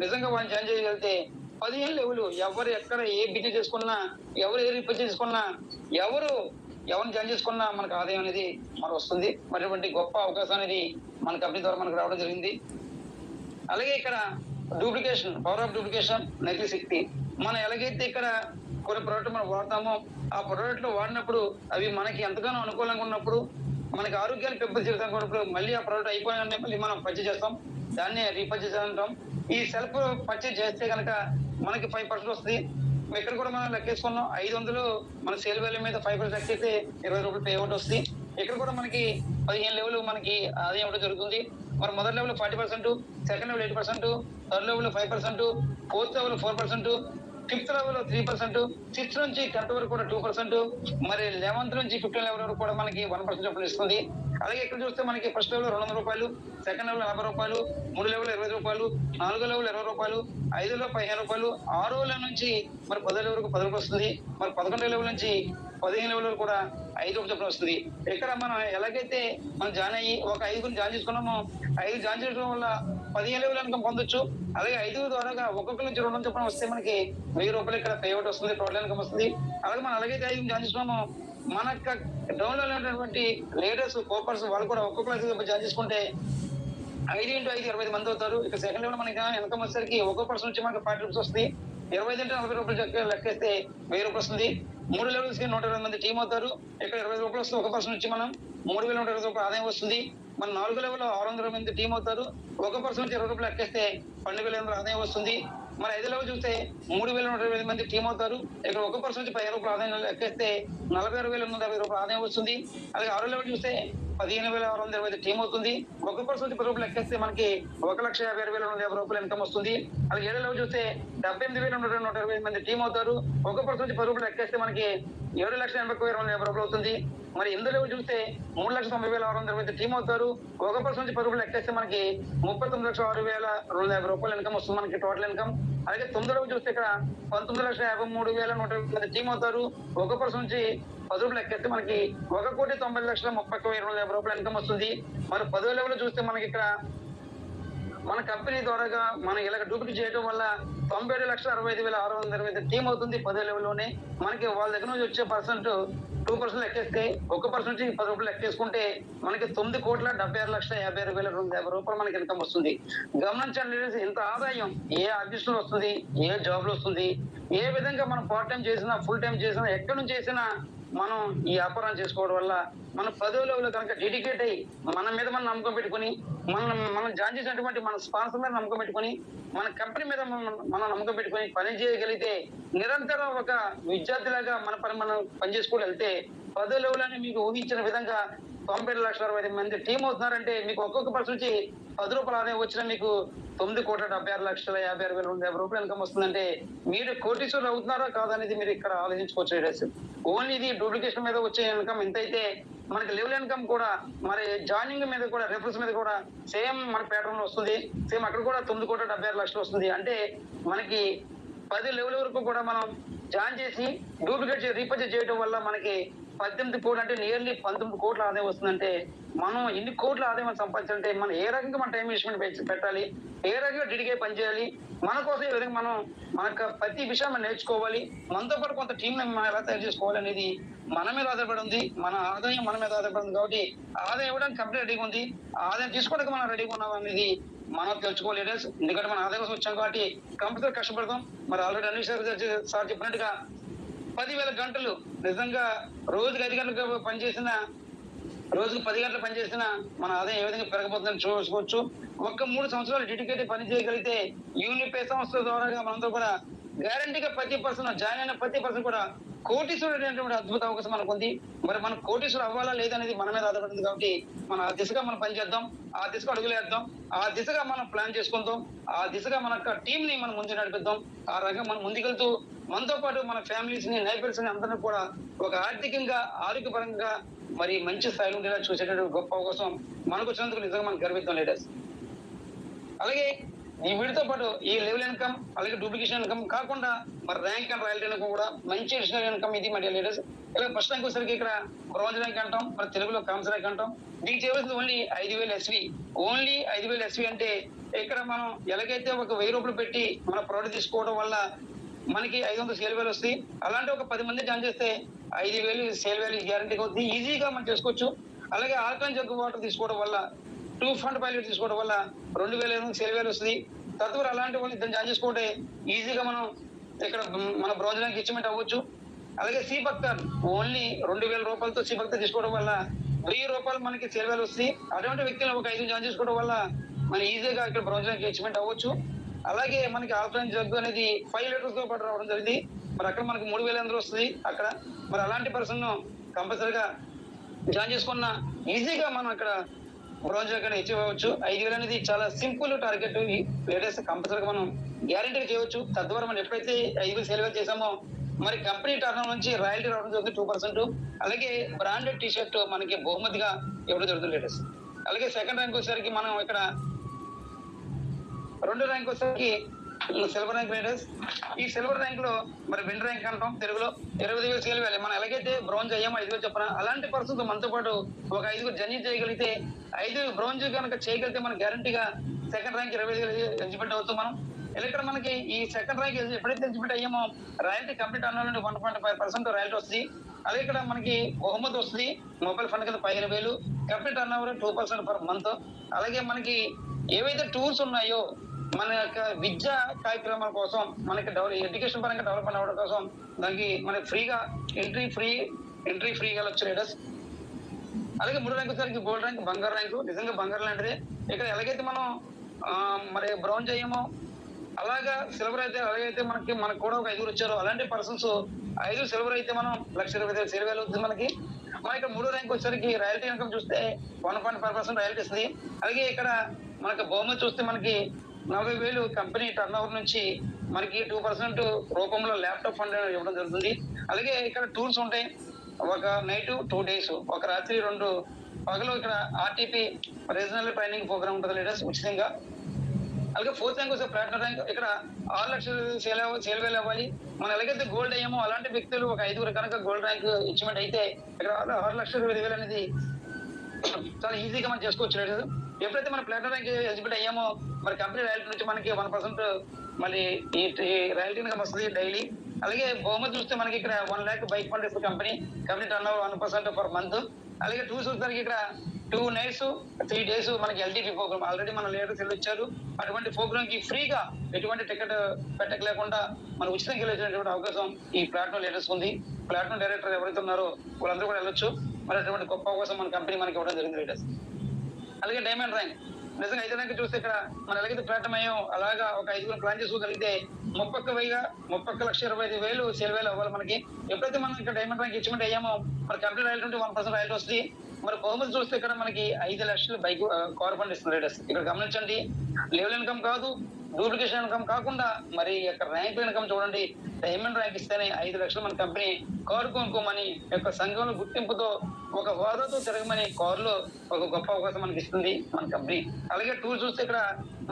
నిజంగా వాళ్ళని జాయిన్ చేయగలిగితే 15 లెవెల్ ఎవరు ఎక్కడ ఏ బిజినెస్ చేసుకున్నా, ఎవరు ఏ రిపేర్ చేసుకున్నా, ఎవరిని జాయిన్ చేసుకున్నా మనకు ఆదాయం అనేది మనకు వస్తుంది. మరి గొప్ప అవకాశం అనేది మన కంపెనీ ద్వారా మనకు రావడం జరిగింది. అలాగే ఇక్కడ డూప్లికేషన్, పవర్ ఆఫ్ డూప్లికేషన్, నకిలీ శక్తి. మనం ఎలాగైతే ఇక్కడ కొన్ని ప్రోడక్ట్ మనం వాడతామో ఆ ప్రోడక్ట్లు వాడినప్పుడు అవి మనకి ఎంతగానో అనుకూలంగా ఉన్నప్పుడు, మనకి ఆరోగ్యాన్ని పెంపొందించినప్పుడు మళ్ళీ ఆ ప్రోడక్ట్ అయిపోయిన మళ్ళీ మనం పర్చేజ్ చేస్తాం. దాన్ని రీపర్చేజ్ అంటాం. ఈ సెల్ఫ్ పర్చేజ్ చేస్తే కనుక మనకి 5% వస్తుంది. ఇక్కడ కూడా మనం లెక్కేసుకున్నాం. 500 మన సేల్ వాల్యూ మీద 5% లెక్కేస్తే 20 రూపాయలు పేఅవుట్ వస్తుంది. ఇక్కడ కూడా మనకి 15 లెవెల్ మనకి ఆదాయం ఇవ్వడం జరుగుతుంది. మరి మొదటి level 40%, second level 8%, third level 5%, fourth level 4%, fifth level 3%, sixth నుంచి 10th వరకు కూడా 2%, మరి 11th నుంచి 15 లెవెల్ వరకు కూడా మనకి 1% చొప్పున ఇస్తుంది. అలాగే ఇక్కడ చూస్తే మనకి ఫస్ట్ లెవెల్ 200 రూపాయలు, సెకండ్ లెవెల్ 40 రూపాయలు, 3 లెవెల్ 20 రూపాయలు, 4 లెవెల్ 20 రూపాయలు, 5లో 15 రూపాయలు, 6వ లెవెల్ నుంచి మరి 10 లెవెల్ వరకు 10 రూపాయలు వస్తుంది. మరి 11వ లెవెల్ నుంచి 15 లెవెల్ వరకు కూడా 5 రూపాయలు చొప్పున వస్తుంది. ఇక్కడ మనం ఎలాగైతే మనం జాయిన్ అయ్యి ఒక 5గురిని జాయిన్ చేసుకున్నామో 5 జాయిన్ చేసుకోవడం వల్ల 15 లెవెల్ ఇన్కమ్ పొందొచ్చు. అలాగే 5 ద్వారా ఒక్కొక్కరి నుంచి 200 చొప్పున వస్తే మనకి 1000 రూపాయలు ఇక్కడ పేఅవుట్ వస్తుంది, టోటల్ ఇన్కమ్ వస్తుంది. అలాగే మనం ఎలాగైతే 5 జాయిన్ చేసుకున్నామో మన డౌన్ లో ఉన్నటువంటి లీడర్స్, కోపర్స్ వాళ్ళు కూడా ఒక్కొక్కరు జాయిన్ చేసుకుంటే 5 × 5 25 మంది అవుతారు. ఇక్కడ సెకండ్ లెవెల్ మనకి ఇన్కమ్ వచ్చేసరికి ఒక్కో పర్సన్ నుంచి మనకి 40 రూపీస్ వస్తుంది. 25 అంటే 40 రూపాయలు లెక్కేస్తే 1000 రూపాయలు వస్తుంది. 3 లెవెల్స్ కి 120 మంది టీం అవుతారు. ఇక్కడ 20 రూపాయలు వస్తుంది. ఒక పర్సన్ నుంచి మనం 3120 రూపాయలు ఆదాయం వస్తుంది. మన 4 లెవెల్ 600 మంది టీం అవుతారు. ఒక పర్సన్ నుంచి 20 రూపాయలు లెక్కేస్తే 12,800 ఆదాయం వస్తుంది. మరి 5 లెవెల్ చూస్తే 3120 మంది టీం అవుతారు. ఇక్కడ ఒక పర్సన్ నుంచి 10 రూపాయలు ఆదాయం లెక్కేస్తే 46,850 రూపాయలు ఆదాయం వస్తుంది. అలాగే 6 లెవెల్ చూస్తే 15,620 టీం అవుతుంది. ఒక పర్సన్ నుంచి 10 రూపాయలు లెక్కేస్తే మనకి 1,56,250 రూపాయలు ఇన్కమ్ వస్తుంది. అలాగే 7 లెవెల్ చూస్తే 78,120 మంది టీం అవుతారు. ఒక పర్సన్ నుంచి 10 రూపాయలు లెక్కేస్తే మనకి 7,80,250 రూపాయలు అవుతుంది. మరి 8 లెవెల్ చూస్తే 3,90,620 టీం అవుతారు. ఒక పర్సన్ నుంచి 10 రూపాయలు లెక్కేస్తే మనకి 39,06,250 రూపాయలు ఇన్కమ్ వస్తుంది మనకి టోటల్ ఇన్కమ్. అలాగే 9 లెవెల్ చూస్తే ఇక్కడ 19,53,120 టీం అవుతారు. ఒక పర్సన్ నుంచి 10 రూపాయలు లెక్కేస్తే మనకి 1,90,30,31,250 రూపాయలు ఇన్కమ్ వస్తుంది. మరి 10వ లెవెల్ చూస్తే మనకి ఇక్కడ మన కంపెనీ ద్వారాగా మనం ఇలాగ డూప్లికేట్ చేయడం వల్ల 97,65,628 టీమ్ అవుతుంది 10 లెవెల్లోనే. మనకి వాళ్ళ దగ్గర నుంచి వచ్చే పర్సెంట్ 2% లెక్కేస్తే 1% రూ. 10 లెక్కేసుకుంటే మనకి 9,76,56,250 మనకి ఇన్కమ్ వస్తుంది. గమనించండి, ఇంత ఆదాయం ఏ ఆర్టిస్ట్ వస్తుంది, ఏ జాబ్ లో వస్తుంది, ఏ విధంగా మనం పార్ట్ టైం చేసినా ఫుల్ టైం చేసినా ఎక్కడి నుంచి చేసినా మనం ఈ వ్యాపారం చేసుకోవడం వల్ల మన 10వ లెవెల్ కనుక డెడికేట్ అయ్యి మన మీద మనం నమ్మకం పెట్టుకుని మనం జాయిన్ చేసినటువంటి మన స్పాన్సర్ మీద నమ్మకం పెట్టుకుని మన కంపెనీ మీద మనం నమ్మకం పెట్టుకుని పని చేయగలిగితే నిరంతరం ఒక విద్యార్థిలాగా మన పని మనం పనిచేసుకుంటూ వెళ్తే 10వ లెవెల్ అని మీకు ఊహించిన విధంగా 90,60,000 టీం అవుతున్నారంటే మీకు ఒక్కొక్క పర్సన్ నుంచి రూ. 10 ఆదాయం వచ్చినా మీకు 9,76,56,250 ఇన్కమ్ వస్తుందంటే మీరు కోటీశ్వరులు అవుతున్నారా కాదనేది మీరు ఇక్కడ ఆలోచించుకోవచ్చు. ఓన్లీ ఇది డూప్లికేషన్ మీద వచ్చే ఇన్కమ్ ఎంతైతే మనకి లెవెల్ ఇన్కమ్ కూడా మరి జాయినింగ్ మీద కూడా రెఫరెన్స్ మీద కూడా సేమ్ మన ప్యాటర్న్ లో వస్తుంది. సేమ్ అక్కడ కూడా 9,76,00,000 వస్తుంది. అంటే మనకి 10 లెవెల్ వరకు కూడా మనం జాయిన్ చేసి డూప్లికేట్ రీపర్చేజ్ చేయడం వల్ల మనకి 18 కోట్లు అంటే నియర్లీ 19 కోట్ల ఆదాయం వస్తుందంటే మనం ఇన్ని కోట్ల ఆదాయం సంపాదించాలంటే మనం ఏ రకంగా మన టైం ఇన్వెస్ట్మెంట్ పెట్టాలి, ఏ రకంగా డెడికేట్ పనిచేయాలి, మన కోసం ఏ విధంగా మనం మనకు ప్రతి విషయం మనం నేర్చుకోవాలి, మనతో పాటు కొంత టీం మనం ఎలా తయారు చేసుకోవాలి అనేది మన మీద ఆధారపడి ఉంది. మన ఆదాయం మన మీద ఆధారపడి ఉంది కాబట్టి ఆదాయం ఇవ్వడానికి కంపెనీ రెడీగా ఉంది, ఆదాయం తీసుకోవడానికి మనం రెడీగా ఉన్నాం అనేది మనం తెలుసుకోవాలి లీడర్స్. ఎందుకంటే మన ఆదాయం కోసం వచ్చాం కాబట్టి కంపెనీతో కష్టపడతాం. మరి ఆల్రెడీ అనిల్ సార్ చెప్పినట్టుగా 10,000 గంటలు నిజంగా రోజుకి 5 గంటలు పనిచేసిన రోజుకు 10 గంటలు పనిచేసిన మన ఆదాయం ఏ విధంగా పెరగబోతుందని చూసుకోవచ్చు. ఒక్క 3 సంవత్సరాలు డెడికేట్ పని చేయగలిగితే యూనిపే సంస్థల ద్వారా మనంతో కూడా గ్యారంటీగా ప్రతి పర్సన్ జాయిన్ అయిన ప్రతి పర్సన్ కూడా కోటీశ్వరుడు అనేటువంటి అద్భుత అవకాశం మనకు ఉంది. మరి మనం కోటీశ్వరుడు అవ్వాలా లేదనేది మన మీద ఆధారపడింది కాబట్టి మన ఆ దిశగా మనం పనిచేద్దాం, ఆ దిశగా అడుగులేద్దాం, ఆ దిశగా మనం ప్లాన్ చేసుకుందాం, ఆ దిశగా మన టీం ని మనం ముందు నడిపిద్దాం. ఆ రకంగా మనం ముందుకెళ్తూ మనతో పాటు మన ఫ్యామిలీస్ ని నైబర్స్ ని అందరినీ కూడా ఒక ఆర్థికంగా ఆరోగ్యపరంగా మరి మంచి స్థాయిలో ఉండేలా చూసేటటువంటి గొప్ప అవకాశం మనకు వచ్చినందుకు నిజంగా మనం గర్విద్దాం లీడర్స్. అలాగే ఈ వీటితో పాటు ఈ లెవెల్ ఇన్కమ్ అలాగే డూప్లికేషన్ ఇన్కమ్ కాకుండా మరి ర్యాంక్ అండ్ రాయల్టీ ఇన్కమ్ కూడా మంచి అడిషనల్ ఇన్కమ్ ఇది మరి లీడర్స్. ఇలా ఫస్ట్ ర్యాంక్ వచ్చేసరికి ఇక్కడ బ్రాంజ్ ర్యాంక్ అంటాం, మరి తెలుగులో కామ్స్ ర్యాంక్ అంటాం. దీనికి చేయవలసింది ఓన్లీ 5,000 ఎస్వి. ఓన్లీ 5,000 ఎస్వి అంటే ఇక్కడ మనం ఎలాగైతే ఒక 1,000 రూపాయలు పెట్టి మన ప్రోడక్ట్ తీసుకోవడం వల్ల మనకి 500 సేల్ వాల్యూ వస్తుంది. అలాంటి ఒక 10 మంది జాయిన్ చేస్తే 5,000 సేల్ వాల్యూ గ్యారంటీగా అవుతుంది, ఈజీగా మనం చేసుకోవచ్చు. అలాగే ఆల్కలైన్ జగ్గు వాటర్ తీసుకోవడం వల్ల 2 ఫండ్ పైలట్ తీసుకోవడం వల్ల 2,500 సేల్ వాల్యూ వస్తుంది. తదుపరి అలాంటి వాళ్ళు ఇద్దరు జాయిన్ చేసుకుంటే ఈజీగా మనం ఇక్కడ మన బ్రాంజ్ ర్యాంక్ అచీవ్మెంట్ అవ్వచ్చు. అలాగే సి భక్తర్ ఓన్లీ 2,000 రూపాయలతో సి భక్తర్ తీసుకోవడం వల్ల 1,000 రూపాయలు మనకి సేల్ వాల్యూ వస్తుంది. అటువంటి వ్యక్తులను ఒక 5 జాయిన్ చేసుకోవడం వల్ల మనం ఈజీగా ఇక్కడ బ్రాంజ్ ర్యాంక్ అచీవ్మెంట్ అవ్వచ్చు. అలాగే మనకి ఆల్కలైన్ జగ్గు అనేది 5 లీటర్స్ తో పాటు రావడం జరిగింది. మరి అక్కడ మనకి 3,000 వస్తుంది అక్కడ. మరి అలాంటి పర్సన్ కంపల్సరీగా జాయిన్ చేసుకున్న ఈజీగా మనం అక్కడ బ్రాంజ్ ర్యాంక్ అచీవ్ అవ్వచ్చు. 5,000 అనేది చాలా సింపుల్ టార్గెట్. లేటెస్ట్ కంపల్సరీగా మనం గ్యారెంటీ చేయవచ్చు. తద్వారా మనం ఎప్పుడైతే 5,000 సేల్ చేసామో మరి కంపెనీ టర్న్ నుంచి రాయల్టీ రావడం జరుగుతుంది 2%. అలాగే బ్రాండెడ్ టీ షర్ట్ మనకి బహుమతిగా ఇవ్వడం జరుగుతుంది లేటెస్ట్. అలాగే సెకండ్ ర్యాంక్ వచ్చేసరికి మనం ఇక్కడ 2 ర్యాంక్ వచ్చేసరికి సిల్వర్ ర్యాంక్ రైడర్స్. ఈ సిల్వర్ ర్యాంక్ లో మరి విన్ ర్యాంక్ అంటాం తెలుగులో 25,000 సేల్ వాల్యూ. మనం ఎలాగైతే బ్రాంజ్ అయ్యామో 5,000 చెప్పిన అలాంటి పర్సన్స్ మనతో పాటు ఒక 5 జర్నీ చేయగలిగితే 5 బ్రాంజ్ కనుక చేయగలిగితే మన గ్యారంటీగా సెకండ్ ర్యాంక్ 25,000 ఎలిజిబిలిటీ అవుతాం మనం. ఇక్కడ మనకి ఈ సెకండ్ ర్యాంక్ ఎప్పుడైతే ఎలిజిబిలిటీ అయ్యామో రాయల్టీ కంప్లీట్ అన్న నుండి 1.5% రాయల్టీ వస్తుంది. అలాగే ఇక్కడ మనకి బహుమతి వస్తుంది మొబైల్ ఫండ్ కింద 15,000, complete turn over 2% per month. అలాగే మనకి ఏవైతే టూల్స్ ఉన్నాయో మన యొక్క విద్యా కార్యక్రమాల కోసం మనకి ఎడ్యుకేషన్ పరంగా డెవలప్మెంట్ అవ్వడం కోసం దానికి మనకి ఫ్రీగా ఎంట్రీ ఫ్రీగా వచ్చు లీడర్స్. అలాగే 3 ర్యాంక్ వచ్చేసరికి గోల్డ్ ర్యాంక్, బంగారు ర్యాంకు. నిజంగా బంగారు లాంటిదే. ఇక్కడ ఎలాగైతే మనం మరి బ్రౌన్స్ అయ్యామో అలాగా సిల్వర్ అయితే అలాగైతే మనకు కూడా ఒక 5 వచ్చారు. అలాంటి పర్సన్స్ 5 సిల్వర్ అయితే మనం 1,20,000 సేల్ వాల్యూ అవుతుంది మనకి. ఇక్కడ 3 ర్యాంక్ వచ్చేసరికి రాయల్టీ ఇన్కమ్ చూస్తే 1.5% రాయల్టీ ఇస్తుంది. అలాగే ఇక్కడ మనకి బహుమతి చూస్తే మనకి 40,000 కంపెనీ టర్న్ ఓవర్ నుంచి మనకి 2% రూపంలో ల్యాప్టాప్ ఫండ్ ఇవ్వడం జరుగుతుంది. అలాగే ఇక్కడ టూర్స్ ఉంటాయి, ఒక నైట్ 2 డేస్, ఒక రాత్రి 2 పగలు ఇక్కడ ఆర్టీపీ రీజనల్ ట్రైనింగ్ ప్రోగ్రామ్ ఉంటుంది లీడర్స్ ఉచితంగా. అలాగే 4th ర్యాంక్ వస్తే ప్లాటినం ర్యాంక్. ఇక్కడ 6 లక్షలు సేల్ వాల్యూ అవ్వాలి. మనం ఎలాగైతే గోల్డ్ అయ్యామో అలాంటి వ్యక్తులు ఒక 5 కనుక గోల్డ్ ర్యాంక్ అచీవ్మెంట్ అయితే ఇక్కడ 6,20,000 అనేది చాలా ఈజీగా మనం చేసుకోవచ్చు లీడర్స్. ఎప్పుడైతే మన ప్లాటినం ర్యాంక్ ఎలిజిబిలిటీ అయ్యామో మరి కంపెనీ రాయల్టీ నుంచి మనకి 1% మళ్ళీ ఈ రాయల్టీ ఇన్కమ్ వస్తుంది డైలీ. అలాగే బహుమతి చూస్తే మనకి ఇక్కడ 1 lakh బైక్ ఫండ్ ఇస్తుంది company turn over 1% per month. అలాగే టూర్స్ చూస్తానికి ఇక్కడ 2 nights 3 days మనకి ఎల్టీపీ ప్రోగ్రామ్ ఆల్రెడీ మన లీడర్స్ వెళ్ళొచ్చారు. అటువంటి ప్రోగ్రామ్ కి ఫ్రీగా ఎటువంటి టికెట్ పెట్టలేకుండా మన ఉచితంగా వెళ్ళేటువంటి అవకాశం ఈ ప్లాటినం లీడర్స్ ఉంది. ప్లాటినం డైరెక్టర్ ఎవరైతే ఉన్నారో వాళ్ళందరూ కూడా వెళ్ళొచ్చు. మరి అటువంటి గొప్ప అవకాశం మన కంపెనీ మనకి ఇవ్వడం జరిగింది లీడర్స్. అలాగే డైమండ్ ర్యాంక్ నిజంగా 5 ర్యాంక్ చూస్తే ఇక్కడ మన ఎలాగైతే ప్లాటినం అయ్యాం అలాగా ఒక 5 ప్లాన్ చేసుకోగలిగితే 31,20,20,000 సేల్ వేలు అవ్వాలి మనకి. ఎప్పుడైతే మనం ఇక్కడ డైమండ్ ర్యాంక్ అచీవ్మెంట్ అయ్యామో మన కంపెనీ రాయల్టీ 1% రాయల్టీ వస్తుంది. మరి బహుమతి చూస్తే ఇక్కడ మనకి 5 లక్షలు బైక్ కార్ ఫండ్ ఇస్తుంది రైడర్స్. ఇక్కడ గమనించండి, లెవెల్ ఇన్కమ్ కాదు, డూప్లికేషన్ ఇన్కమ్ కాకుండా మరి యొక్క ర్యాంక్ ఇన్కమ్ చూడండి. డైమండ్ ర్యాంక్ ఇస్తేనే 5 లక్షలు మన కంపెనీ కారు కొనుక్కోమని యొక్క సంఘంలో గుర్తింపుతో ఒక హోదాతో తిరగమని కారులో ఒక గొప్ప అవకాశం మనకి ఇస్తుంది మన కంపెనీ. అలాగే టూర్ చూస్తే ఇక్కడ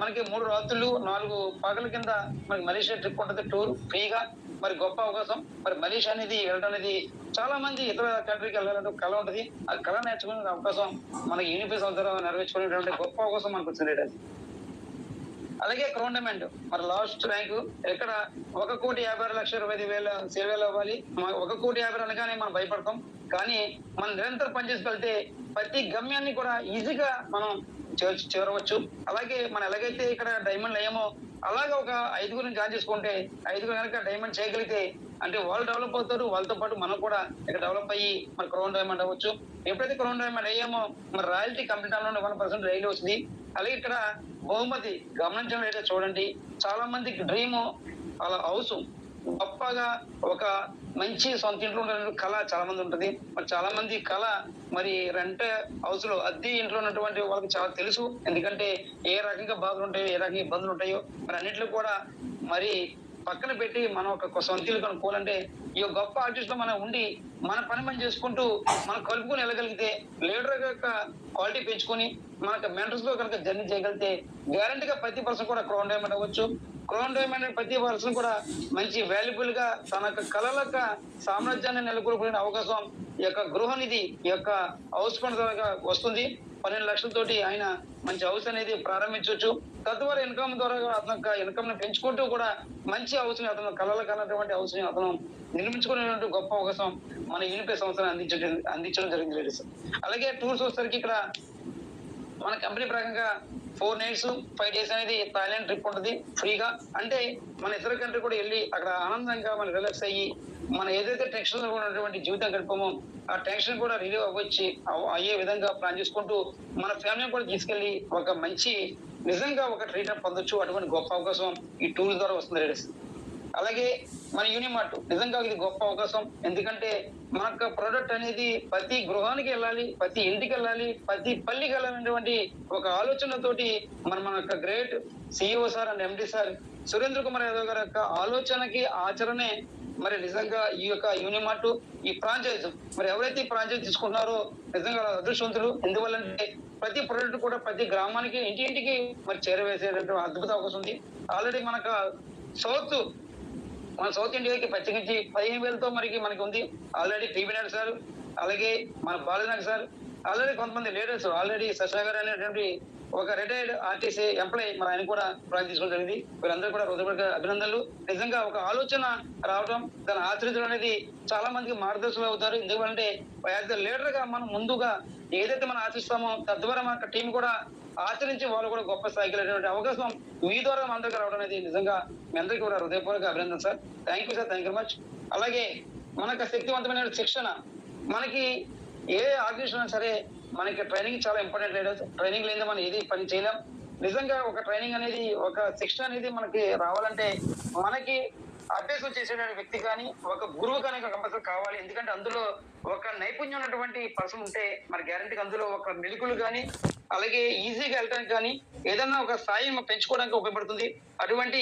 మనకి 3 రాత్రులు 4 పగల కింద మనకి మలేషియా ట్రిప్ ఉంటుంది టూర్ ఫ్రీగా. మరి గొప్ప అవకాశం. మరి మలేషియా అనేది వెళ్ళడం అనేది చాలా మంది ఇతర కంట్రీకి వెళ్ళాలంటే కళ ఉంటుంది. ఆ కళ నేర్చుకునే అవకాశం మనకి యూనిఫై సంవత్సరం నెరవేర్చుకునేటువంటి గొప్ప అవకాశం మనకు వచ్చింది. అలాగే క్రౌన్ డైమండ్ మరి లాస్ట్ ర్యాంకు ఇక్కడ 1,56,20,000 సేల్ వేలు అవ్వాలి. 1,50,00,000 అనగానే మనం భయపడతాం, కానీ మనం నిరంతరం పనిచేసి వెళ్తే ప్రతి గమ్యాన్ని కూడా ఈజీగా మనం చేరవచ్చు. అలాగే మనం ఎలాగైతే ఇక్కడ డైమండ్ అయ్యామో అలాగే ఒక 5గురిని జాయిన్ చేసుకుంటే 5గురు కనుక డైమండ్ చేయగలిగితే అంటే వాళ్ళు డెవలప్ అవుతారు, వాళ్ళతో పాటు మనం కూడా ఇక్కడ డెవలప్ అయ్యి మరి క్రౌన్ డైమండ్ అవ్వచ్చు. ఎప్పుడైతే క్రౌన్ డైమండ్ అయ్యామో మరి రాయల్టీ కంపెనీ 1% రైలు వస్తుంది. అలాగే ఇక్కడ బహుమతి గమనించడం అయితే చూడండి, చాలా మందికి డ్రీమ్ అలా హౌస్ గొప్పగా ఒక మంచి సొంత ఇంట్లో ఉండే కళ చాలా మంది ఉంటుంది. మరి చాలా మంది కళ మరి రెంట్ హౌస్ లో అద్దె ఇంట్లో ఉన్నటువంటి వాళ్ళకి చాలా తెలుసు. ఎందుకంటే ఏ రకంగా బాధలు ఉంటాయో ఏ రకంగా ఇబ్బందులు ఉంటాయో మరి అన్నిట్లో కూడా మరి పక్కన పెట్టి మనం ఒక సొంత ఇల్లు కొనుక్కోవాలంటే ఈ గొప్ప ఆర్టిస్ట్ లో మనం ఉండి మన పని మనం చేసుకుంటూ మనం కలుపుకొని వెళ్ళగలిగితే లీడర్ యొక్క క్వాలిటీ పెంచుకొని మనకు మెంటర్స్ లో కనుక జర్నీ చేయగలిగితే గ్యారంటీగా ప్రతి పర్సన్ కూడా క్రౌన్ డైమండ్ అవ్వచ్చు. క్రౌన్ డైమండ్ ప్రతి పర్సన్ కూడా మంచి వాల్యుబుల్ గా తన కళల సామ్రాజ్యాన్ని నెలకొల్పుకునే అవకాశం ఈ యొక్క గృహనిధి ఈ యొక్క హౌస్ ఫండ్ ద్వారా వస్తుంది. 12 లక్షలతోటి ఆయన మంచి హౌస్ అనేది ప్రారంభించవచ్చు. తద్వారా ఇన్కమ్ ద్వారా అతను ఇన్కమ్ ని పెంచుకుంటూ కూడా మంచి హౌస్ ని అతను కళలకు అన్నటువంటి హౌస్ ని అతను నిర్మించుకునేటువంటి గొప్ప అవకాశం మన యూనిపే సంస్థను అందించడం జరిగింది లేడీస్. అలాగే టూర్స్ వచ్చేసరికి ఇక్కడ మన కంపెనీ ప్రకారంగా 4 nights 5 days అనేది థాయిలాండ్ ట్రిప్ ఉంటుంది ఫ్రీగా. అంటే మన ఇతర కంట్రీ కూడా వెళ్ళి అక్కడ ఆనందంగా మనం రిలాక్స్ అయ్యి మనం ఏదైతే టెన్షన్ ఉన్నటువంటి జీవితం గడిపామో ఆ టెన్షన్ కూడా రిలీవ్ అయ్యే విధంగా ప్లాన్ చేసుకుంటూ మన ఫ్యామిలీని కూడా తీసుకెళ్లి ఒక మంచి నిజంగా ఒక ట్రీట్మెంట్ పొందొచ్చు. అటువంటి గొప్ప అవకాశం ఈ టూర్ ద్వారా వస్తుంది లేడీస్. అలాగే మన యూనిమార్ట్ నిజంగా ఇది గొప్ప అవకాశం. ఎందుకంటే మనకు ప్రొడక్ట్ అనేది ప్రతి గృహానికి వెళ్ళాలి, ప్రతి ఇంటికి వెళ్ళాలి, ప్రతి పల్లికి వెళ్ళాలనేటువంటి ఒక ఆలోచనతోటి మన యొక్క great CEO sir and MD sir Surendra Kumar Yadav గారి యొక్క ఆలోచనకి ఆచరణే మరి నిజంగా ఈ యొక్క యూనిమార్ట్ ఈ ఫ్రాంచైజ్ మరి ఎవరైతే ఈ ఫ్రాంచైజ్ తీసుకుంటున్నారో నిజంగా అదృష్టవంతులు. ఎందువల్లంటే ప్రతి ప్రొడక్ట్ కూడా ప్రతి గ్రామానికి ఇంటింటికి మరి చేరవేసేటువంటి అద్భుత అవకాశం ఉంది. ఆల్రెడీ మనకు మన సౌత్ ఇండియాకి ప్రత్యేకించి 15,000తో మనకి ఉంది. ఆల్రెడీ పిబి నాయుడు సార్, అలాగే మన బాలనాయక్ సార్, ఆల్రెడీ కొంతమంది లీడర్స్ ఆల్రెడీ శశాగర్ అనేటువంటి ఒక రిటైర్డ్ ఆర్టీసీ ఎంప్లాయీ మరి ఆయన కూడా ప్రాజెక్ట్ తీసుకోవడం జరిగింది. వీళ్ళందరూ కూడా హృదయపూర్వక అభినందనలు. నిజంగా ఒక ఆలోచన రావడం దాన్ని ఆచరించడం అనేది చాలా మందికి మార్గదర్శకులు అవుతారు. ఎందుకంటే యాజ్ ద లీడర్ గా మనం ముందుగా ఏదైతే మనం ఆచరిస్తామో తద్వారా మన టీం కూడా ఆచరించి వాళ్ళు కూడా గొప్ప స్థాయికి వెళ్ళేటువంటి అవకాశం మీ ద్వారా మన దగ్గర రావడం అనేది నిజంగా మీ అందరికీ కూడా హృదయపూర్వక అభినందన sir. Thank you sir, thank you much. అలాగే మనకు శక్తివంతమైన శిక్షణ మనకి ఏ ఆర్గనైజేషన్ సరే మనకి ట్రైనింగ్ చాలా ఇంపార్టెంట్ లేదు. ట్రైనింగ్ లేదా మనం ఏది పని చేయలేం. నిజంగా ఒక ట్రైనింగ్ అనేది ఒక శిక్షణ అనేది మనకి రావాలంటే మనకి అభ్యాసం చేసేటువంటి వ్యక్తి కానీ ఒక గురువు కానీ కంపల్సరీ కావాలి. ఎందుకంటే అందులో ఒక నైపుణ్యం ఉన్నటువంటి పర్సన్ ఉంటే మన గ్యారంటీకి అందులో ఒక మెలుకులు కానీ అలాగే ఈజీగా వెళ్ళడానికి కానీ ఏదన్నా ఒక స్థాయిని పెంచుకోవడానికి ఉపయోగపడుతుంది. అటువంటి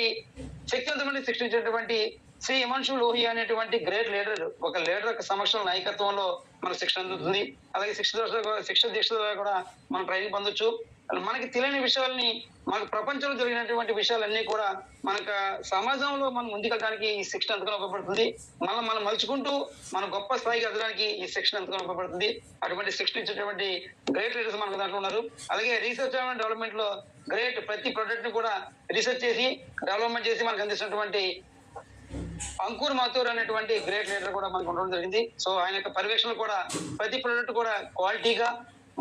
శక్తివంతమైన శిక్షించేటువంటి శ్రీ హిమాంశు లోహియా అనేటువంటి గ్రేట్ లీడర్ ఒక లీడర్ యొక్క సమక్షంలో నాయకత్వంలో మన శిక్షణ అందుతుంది. అలాగే శిక్ష దీక్ష ద్వారా కూడా మనం ట్రైనింగ్ పొందొచ్చు. మనకి తెలియని విషయాల్ని, మనకు ప్రపంచంలో జరిగినటువంటి విషయాలన్నీ కూడా మనకు సమాజంలో మనం ముందుకెళ్ళడానికి ఈ శిక్షణ ఎంతగానో ఉపయోగపడుతుంది. మనం మలుచుకుంటూ మన గొప్ప స్థాయికి ఎదగడానికి ఈ శిక్షణ ఎంతగానో ఉపయోగపడుతుంది. అటువంటి శిక్షణ ఇచ్చేటువంటి గ్రేట్ లీడర్స్ మనకు దాంట్లో ఉన్నారు. అలాగే రీసెర్చ్ అండ్ డెవలప్మెంట్ లో గ్రేట్ ప్రతి ప్రొడక్ట్ ని కూడా రీసెర్చ్ చేసి డెవలప్మెంట్ చేసి మనకు అందిస్తున్నటువంటి అంకుర్ మాథూర్ అనేటువంటి గ్రేట్ లీడర్ కూడా మనకు ఉండడం జరిగింది. సో ఆయన యొక్క పర్యవేక్షణ కూడా ప్రతి ప్రొడక్ట్ కూడా క్వాలిటీగా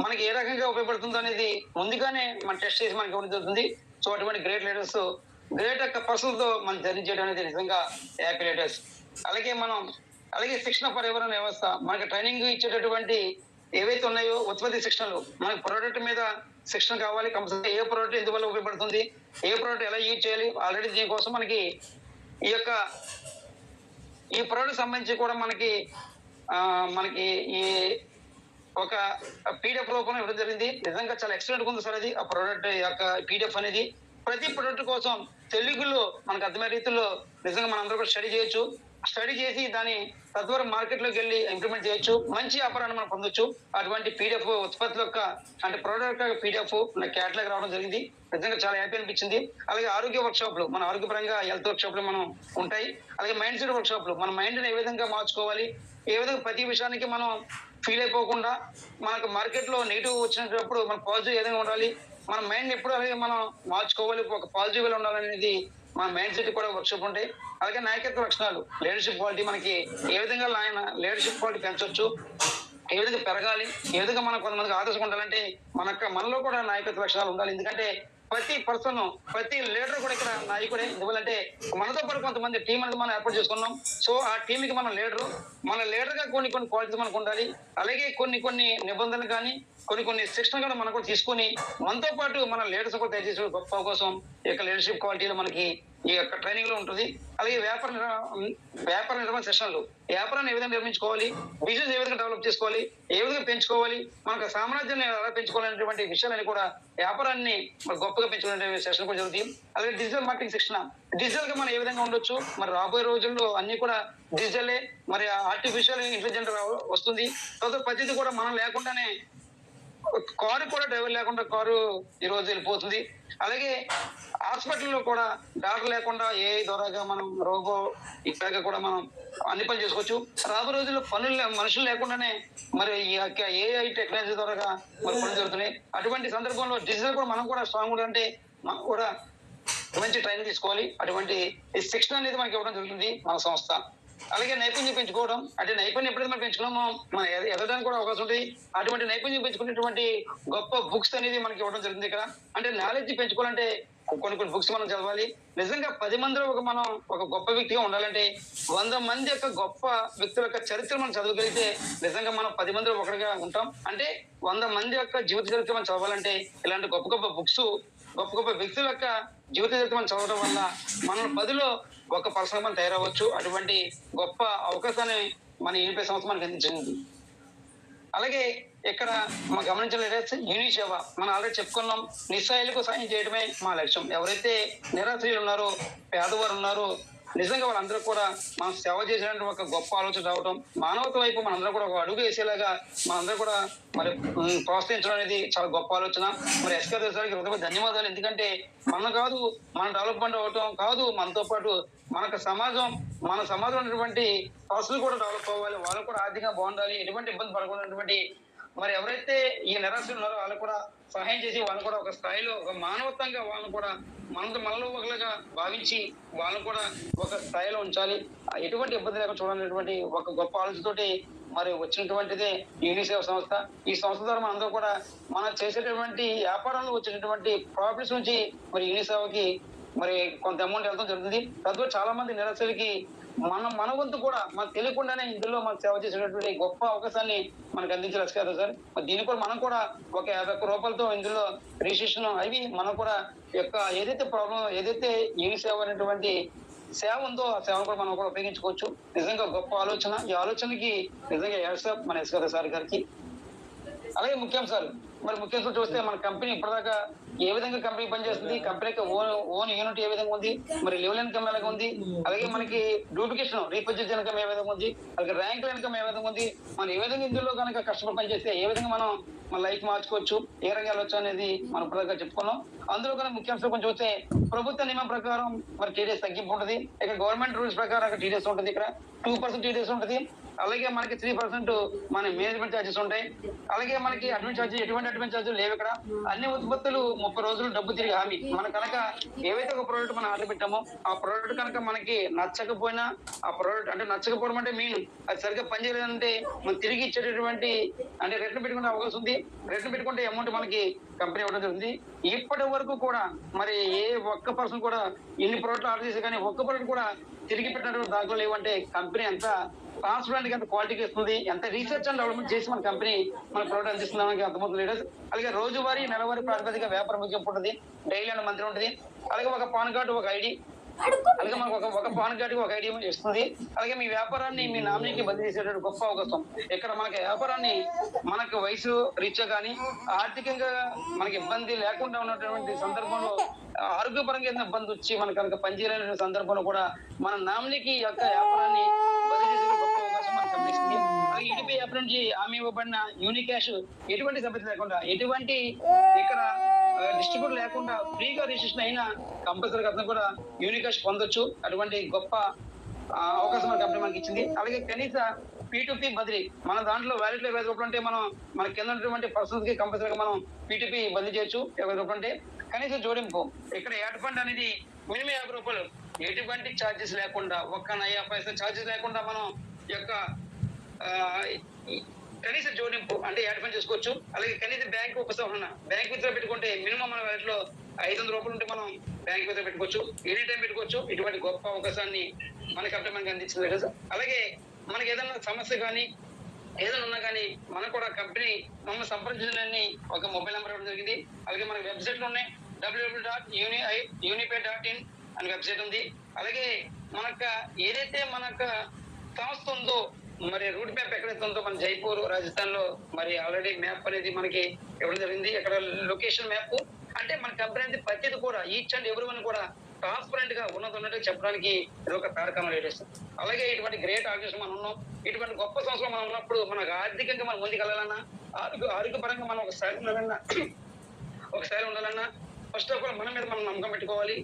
మనకి ఏ రకంగా ఉపయోగపడుతుందో అనేది ముందుగానే మనం టెస్ట్ చేసి మనకి ఇవ్వడం జరుగుతుంది. సో అటువంటి గ్రేట్ లీడర్స్, గ్రేట్ యొక్క పర్సన్ తో మనం జర్నీ చేయడం అనేది నిజంగా హ్యాపీ లీడర్స్. అలాగే శిక్షణ పర్యావరణ వ్యవస్థ మనకి ట్రైనింగ్ ఇచ్చేటటువంటి ఏవైతే ఉన్నాయో ఉత్పత్తి శిక్షణలు, మనకి ప్రోడక్ట్ మీద శిక్షణ కావాలి కంపల్సరీ. ఏ ప్రోడక్ట్ ఎందువల్ల ఉపయోగపడుతుంది, ఏ ప్రోడక్ట్ ఎలా యూజ్ చేయాలి, ఆల్రెడీ దీనికోసం మనకి ఈ ప్రోడక్ట్ సంబంధించి కూడా మనకి ఈ ఒక పీడిఎఫ్ రూపంలో ఇవ్వడం జరిగింది. నిజంగా చాలా ఎక్సలెంట్ ఉంది సార్ అది. ఆ ప్రోడక్ట్ యొక్క పీడిఎఫ్ అనేది ప్రతి ప్రొడక్ట్ కోసం తెలుగులో మనకు అర్థమయ్యే రీతిలో నిజంగా మనం అందరూ కూడా స్టడీ చేసి దాన్ని తద్వారా మార్కెట్ లోకి వెళ్ళి ఇంప్లిమెంట్ చేయొచ్చు, మంచి వ్యాపారాన్ని మనం పొందొచ్చు. అటువంటి పీడిఎఫ్ ఉత్పత్తుల యొక్క అంటే ప్రోడక్ట్ యొక్క పీడిఎఫ్ నా క్యాటలాగ్ రావడం జరిగింది. నిజంగా చాలా హ్యాపీ అనిపించింది. అలాగే ఆరోగ్య వర్క్ షాప్లు, మన ఆరోగ్యపరంగా హెల్త్ వర్క్ షాప్లు మనం ఉంటాయి. అలాగే మైండ్ సెట్ వర్క్ షాప్లు, మన మైండ్ ని ఏ విధంగా మార్చుకోవాలి, ఏ విధంగా ప్రతి విషయానికి మనం ఫీల్ అయిపోకుండా మనకు మార్కెట్ లో నెగిటివ్ వచ్చినప్పుడు మన పాజిటివ్ ఏ విధంగా ఉండాలి, మన మైండ్ ఎప్పుడు అలాగే మనం మార్చుకోవాలి, ఒక పాజిటివ్ గా ఉండాలనేది మన మైండ్ సెట్ కూడా వర్క్షాప్ ఉంటాయి. అలాగే నాయకత్వ లక్షణాలు, లీడర్షిప్ క్వాలిటీ మనకి ఏ విధంగా లీడర్షిప్ క్వాలిటీ పెంచవచ్చు, ఏ విధంగా పెరగాలి, ఏ విధంగా మనం కొంతమందికి ఆదర్శంగా ఉండాలంటే మనలో కూడా నాయకత్వ లక్షణాలు ఉండాలి. ఎందుకంటే ప్రతి పర్సన్, ప్రతి లీడర్ కూడా ఇక్కడ నాయకుడే. ఎందువల్లంటే మనతో పాటు కొంతమంది టీం అనేది మనం ఏర్పాటు చేసుకున్నాం. సో ఆ టీంకి మన లీడర్ గా కొన్ని క్వాలిటీస్ మనకు ఉండాలి. అలాగే కొన్ని నిబంధనలు కానీ కొన్ని శిక్షణ కూడా మనం కూడా తీసుకొని మనతో పాటు మన లీడర్స్ కూడా తయారు చేసే గొప్ప అవకాశం ఈ యొక్క లీడర్షిప్ క్వాలిటీలో మనకి ఈ యొక్క ట్రైనింగ్ లో ఉంటుంది. అలాగే వ్యాపార నిర్మాణ సెషన్లు, వ్యాపారాన్ని ఏ విధంగా నిర్మించుకోవాలి, బిజినెస్ ఏ విధంగా డెవలప్ చేసుకోవాలి, ఏ విధంగా పెంచుకోవాలి, మనకు సామ్రాజ్యాన్ని ఎలా పెంచుకోవాలనేటువంటి విషయాలని కూడా వ్యాపారాన్ని గొప్పగా పెంచుకునే సెషన్ కూడా జరుగుతుంది. అలాగే డిజిటల్ మార్కెటింగ్ శిక్షణ, డిజిటల్ గా మనం ఏ విధంగా ఉండొచ్చు, మరి రాబోయే రోజుల్లో అన్ని కూడా డిజిటలే, మరి ఆర్టిఫిషియల్ ఇంటెలిజెంట్ వస్తుంది. తర్వాత ప్రతిదీ కూడా మనం లేకుండానే కారు కూడా డ్రైవర్ లేకుండా కారు ఈ రోజు వెళ్ళిపోతుంది. అలాగే హాస్పిటల్లో కూడా డాక్టర్ లేకుండా ఏఐ ద్వారాగా మనం రోబో ఇట్లాగా కూడా మనం అన్ని పనులు చేసుకోవచ్చు. రాబోయే రోజుల్లో మనుషులు లేకుండానే మరి ఈ యొక్క ఏఐ టెక్నాలజీ ద్వారాగా మరి పనులు జరుగుతున్నాయి. అటువంటి సందర్భంలో డిజిటల్ కూడా మనం కూడా స్ట్రాంగ్ ఉండాలంటే మనం కూడా మంచి ట్రైనింగ్ తీసుకోవాలి. అటువంటి శిక్షణ అనేది మనకి ఇవ్వడం జరుగుతుంది మన సంస్థ. అలాగే నైపుణ్యం పెంచుకోవడం, అంటే నైపుణ్యం ఎప్పుడైతే మనం పెంచుకున్నామో మనం ఎదగడానికి కూడా అవకాశం ఉంటుంది. అటువంటి నైపుణ్యం పెంచుకునేటువంటి గొప్ప బుక్స్ అనేది మనకి ఇవ్వడం జరుగుతుంది ఇక్కడ. అంటే నాలెడ్జ్ పెంచుకోవాలంటే కొన్ని బుక్స్ మనం చదవాలి. నిజంగా 10 మందిలో మనం ఒక గొప్ప వ్యక్తిగా ఉండాలంటే 100 మంది యొక్క గొప్ప వ్యక్తుల యొక్క చరిత్ర మనం చదవగలిగితే నిజంగా మనం 10 మందిలో ఒకటిగా ఉంటాం. అంటే 100 మంది యొక్క జీవిత చరిత్ర మనం చదవాలంటే ఇలాంటి గొప్ప బుక్స్, గొప్ప వ్యక్తుల యొక్క జీవిత చరిత్ర మనం చదవడం వల్ల మనం 10లో ఒక పర్సన్ మనం తయారవచ్చు. అటువంటి గొప్ప అవకాశాన్ని మన యూనిపే సంస్థ మనకి అందించింది. అలాగే ఇక్కడ మనం గమనించిన యూనిసేవ, మనం ఆల్రెడీ చెప్పుకున్నాం, నిస్సహాయులకు సాయం చేయడమే మా లక్ష్యం. ఎవరైతే నిరాశ్రయులు ఉన్నారో, పేదవారు ఉన్నారో, నిజంగా వాళ్ళందరూ కూడా మనం సేవ చేసేటువంటి ఒక గొప్ప ఆలోచన రావడం, మానవత వైపు మనందరూ కూడా ఒక అడుగు వేసేలాగా మనందరూ కూడా మరి ప్రోత్సహించడం అనేది చాలా గొప్ప ఆలోచన. మరి ఎస్కే సార్కి హృదయ ధన్యవాదాలు. ఎందుకంటే మనం డెవలప్మెంట్ అవటం కాదు, మనతో పాటు మన సమాజంలో ఉన్నటువంటి పర్సన్లు కూడా డెవలప్ అవ్వాలి, వాళ్ళు కూడా ఆర్థికంగా బాగుండాలి, ఎటువంటి ఇబ్బంది పడకుండా మరి ఎవరైతే ఈ నిరాశలు ఉన్నారో వాళ్ళు కూడా సహాయం చేసి వాళ్ళు కూడా ఒక స్థాయిలో ఒక మానవత్వంగా వాళ్ళని కూడా మనలో ఒకలాగా భావించి వాళ్ళని కూడా ఒక స్థాయిలో ఉంచాలి, ఎటువంటి ఇబ్బంది లేకుండా చూడాలనేటువంటి ఒక గొప్ప ఆలోచనతోటి మరి వచ్చినటువంటిదే యూనిసేవ సంస్థ. ఈ సంస్థ ద్వారా మనందరూ కూడా మనం చేసేటటువంటి వ్యాపారంలో వచ్చేటటువంటి ప్రాఫిట్స్ నుంచి మరి యూనిసేవకి మరి కొంత అమౌంట్ వెళ్తాం జరుగుతుంది. తద్వారా చాలా మంది నిరాశలకి మన వంతు కూడా మనకు తెలియకుండానే ఇందులో మనకు సేవ చేసేటటువంటి గొప్ప అవకాశాన్ని మనకు అందించారు కదా సార్. దీన్ని కూడా మనం కూడా ఒక 50 రూపాయలతో ఇందులో రిజిస్ట్రేషన్ అవి మనం కూడా యొక్క ఏదైతే యూనిసేవ అనేటువంటి సేవ ఉందో ఆ సేవను కూడా మనం కూడా ఉపయోగించుకోవచ్చు. నిజంగా గొప్ప ఆలోచన. ఈ ఆలోచనకి నిజంగా యాడ్సప్ మన ఎస్కే సార్ గారికి. అలాగే ముఖ్యాంశాలు చూస్తే మన కంపెనీ ఇప్పటిదాకా ఏ విధంగా కంపెనీ పనిచేస్తుంది, కంపెనీకి ఓన్ యూనిట్ ఏ విధంగా ఉంది, మరి లెవెల్ ఇన్కమ్ ఎలాగ ఉంది, అలాగే మనకి డూప్లికేషన్ రీపర్చేజ్ ఇన్కమ్ ఏ విధంగా ఉంది, అలాగే ర్యాంక్ ఇన్కమ్ ఏ విధంగా ఉంది, మనం ఏ విధంగా ఇందులో కనుక కష్టపడి పనిచేస్తే ఏ విధంగా మనం మన లైఫ్ మార్చుకోవచ్చు, ఏ రంగాలు వెళ్ళొచ్చు అనేది మనం ప్రధానంగా చెప్పుకున్నాం. అందులో కన్నా ముఖ్యాంశం కొంచెం చూస్తే ప్రభుత్వ నియమం ప్రకారం మరి టీడీఎస్ తగ్గింపు ఉంటుంది. ఇక్కడ గవర్నమెంట్ రూల్స్ ప్రకారం అక్కడ టీడీఎస్ ఉంటుంది, ఇక్కడ 2% టీడీఎస్ ఉంటుంది. అలాగే మనకి 3% మన మేనేజ్మెంట్ ఛార్జెస్ ఉంటాయి. అలాగే మనకి అడ్మిన్ ఛార్జెస్, ఎటువంటి అడ్మిన్ ఛార్జెస్ లేవు ఇక్కడ. అన్ని ఉత్పత్తులు 30 రోజులు డబ్బు తిరిగి హామీ. మన కనుక ఏవైతే ఒక ప్రోడక్ట్ మనం ఆర్డర్ పెట్టామో ఆ ప్రోడక్ట్ కనుక మనకి నచ్చకపోయినా, ఆ ప్రోడక్ట్ అంటే నచ్చకపోవడం అంటే అది సరిగ్గా పనిచేయలేదంటే మనం తిరిగి ఇచ్చేటటువంటి అంటే రిటర్న్ పెట్టుకునే అవకాశం ఉంది. రిటర్న్ పెట్టుకుంటే అమౌంట్ మనకి కంపెనీ ఇవ్వడం జరుగుతుంది. ఇప్పటి వరకు కూడా మరి ఏ ఒక్క పర్సన్ కూడా ఇన్ని ప్రోడక్ట్లు ఆర్డర్ చేసి కానీ ఒక్క ప్రోడక్ట్ కూడా తిరిగి పెట్టినటువంటి దాఖలు లేవంటే కంపెనీ ఎంత ట్రాన్స్పరెంట్ గా ఎంత క్వాలిటీకి ఇస్తుంది, ఎంత రీసెర్చ్ అండ్ డెవలప్మెంట్ చేసి మన కంపెనీ మన ప్రోడక్ట్ అందిస్తుందని అర్థమవుతుంది లీడర్స్. అలాగే రోజువారీ నెలవారీ ప్రాతిపదిక వ్యాపార ముగింపు ఉంటుంది, డైలీ అండ్ మంత్లీ ఉంటుంది. అలాగే ఒక పాన్ కార్డు, ఒక ఐడి, అలాగే మనకు ఒక పాన్ కార్డుకి ఒక ఐడి ఇస్తుంది. అలాగే మీ వ్యాపారాన్ని మీ నామినీకి బదిలీ చేసేటువంటి గొప్ప అవకాశం. ఇక్కడ మనకి వ్యాపారాన్ని మనకు వయసు రీత్యా కానీ ఆర్థికంగా మనకి ఇబ్బంది లేకుండా ఉన్నటువంటి సందర్భంలో, ఆరోగ్యపరంగా ఏదైనా ఇబ్బంది వచ్చి మనకు కనుక పనిచేయలేని సందర్భంలో కూడా మన నామినీకి యొక్క వ్యాపారాన్ని బదిలీ చేసే గొప్ప అవకాశం మనకు కనిపిస్తుంది. అలాగే ఈటీపీ యాప్ నుంచి హామీ ఇవ్వబడిన యూనికాష్ ఎటువంటి సమస్య లేకుండా, ఎటువంటి ఇక్కడ డిస్ట్రిబ్యూటర్ లేకుండా ఫ్రీగా రిజిస్ట్రేషన్ అయినా కంపల్సరీ అతను కూడా యూనికాష్ పొందొచ్చు. అటువంటి గొప్ప అవకాశం మన కంపెనీ మనకి ఇచ్చింది. అలాగే కనీస P2P బదిలీ మన దాంట్లో వ్యాలెట్ లో 50 రూపాయలు ఉంటే మనం మన కింద ఉన్నటువంటి పర్సన్స్ కి కంపల్సరీగా మనం P2P బదిలీ చేయొచ్చు. 50 రూపాయలు ఉంటే కనీస జోడింపు. ఇక్కడ యాడ్ ఫండ్ అనేది మినిమం 50 రూపాయలు, ఎటువంటి ఛార్జెస్ లేకుండా, ఒక్క నయా పైసా ఛార్జెస్ లేకుండా మనం యొక్క కనీస జోడింపు అంటే యాడ్ ఫండ్ చేసుకోవచ్చు. అలాగే కనీస బ్యాంక్ ఉపసంహరణ, బ్యాంక్ విత్డ్రా పెట్టుకుంటే మినిమం మన వ్యాలెట్ లో 500 రూపాయలు ఉంటే మనం బ్యాంక్ విత్డ్రా పెట్టుకోవచ్చు, ఎనీ టైం పెట్టుకోవచ్చు. ఇటువంటి గొప్ప అవకాశాన్ని మన కంపెనీ మనకి అందించింది కదా. అలాగే మనకి ఏదైనా సమస్య కానీ ఏదైనా ఉన్నా కానీ మనకు కూడా కంపెనీ మమ్మల్ని సంప్రదించడానికి ఒక మొబైల్ నెంబర్ ఇవ్వడం జరిగింది. అలాగే మన వెబ్సైట్లు ఉన్నాయి, www.unipay.in అనే వెబ్సైట్ ఉంది. అలాగే మనకు ఏదైతే మనకు సంస్థ ఉందో మరి రూట్ మ్యాప్ ఎక్కడైతే ఉందో మన జైపూర్ రాజస్థాన్ లో మరి ఆల్రెడీ మ్యాప్ అనేది మనకి ఇవ్వడం జరిగింది. అక్కడ లొకేషన్ మ్యాప్ అంటే మన కంపెనీ అనేది ప్రతిది కూడా ఈచ్ అండ్ ఎవరి వన్ కూడా ట్రాన్స్పరెంట్ గా ఉన్నట్టు చెప్పడానికి ఇది ఒక కార్యక్రమం లేడీస్. అలాగే ఇటువంటి గ్రేట్ ఆర్గనైజేషన్ మనం ఉన్నాం. ఇటువంటి గొప్ప సంస్థలు మనం ఉన్నప్పుడు మనకు ఆర్థికంగా మనం ముందుకెళ్ళాలన్నా, ఆరోగ్యపరంగా మనం ఒక స్థాయి ఉండాలన్నా ఫస్ట్ ఆఫ్ ఆల్ మన మీద మనం నమ్మకం పెట్టుకోవాలి.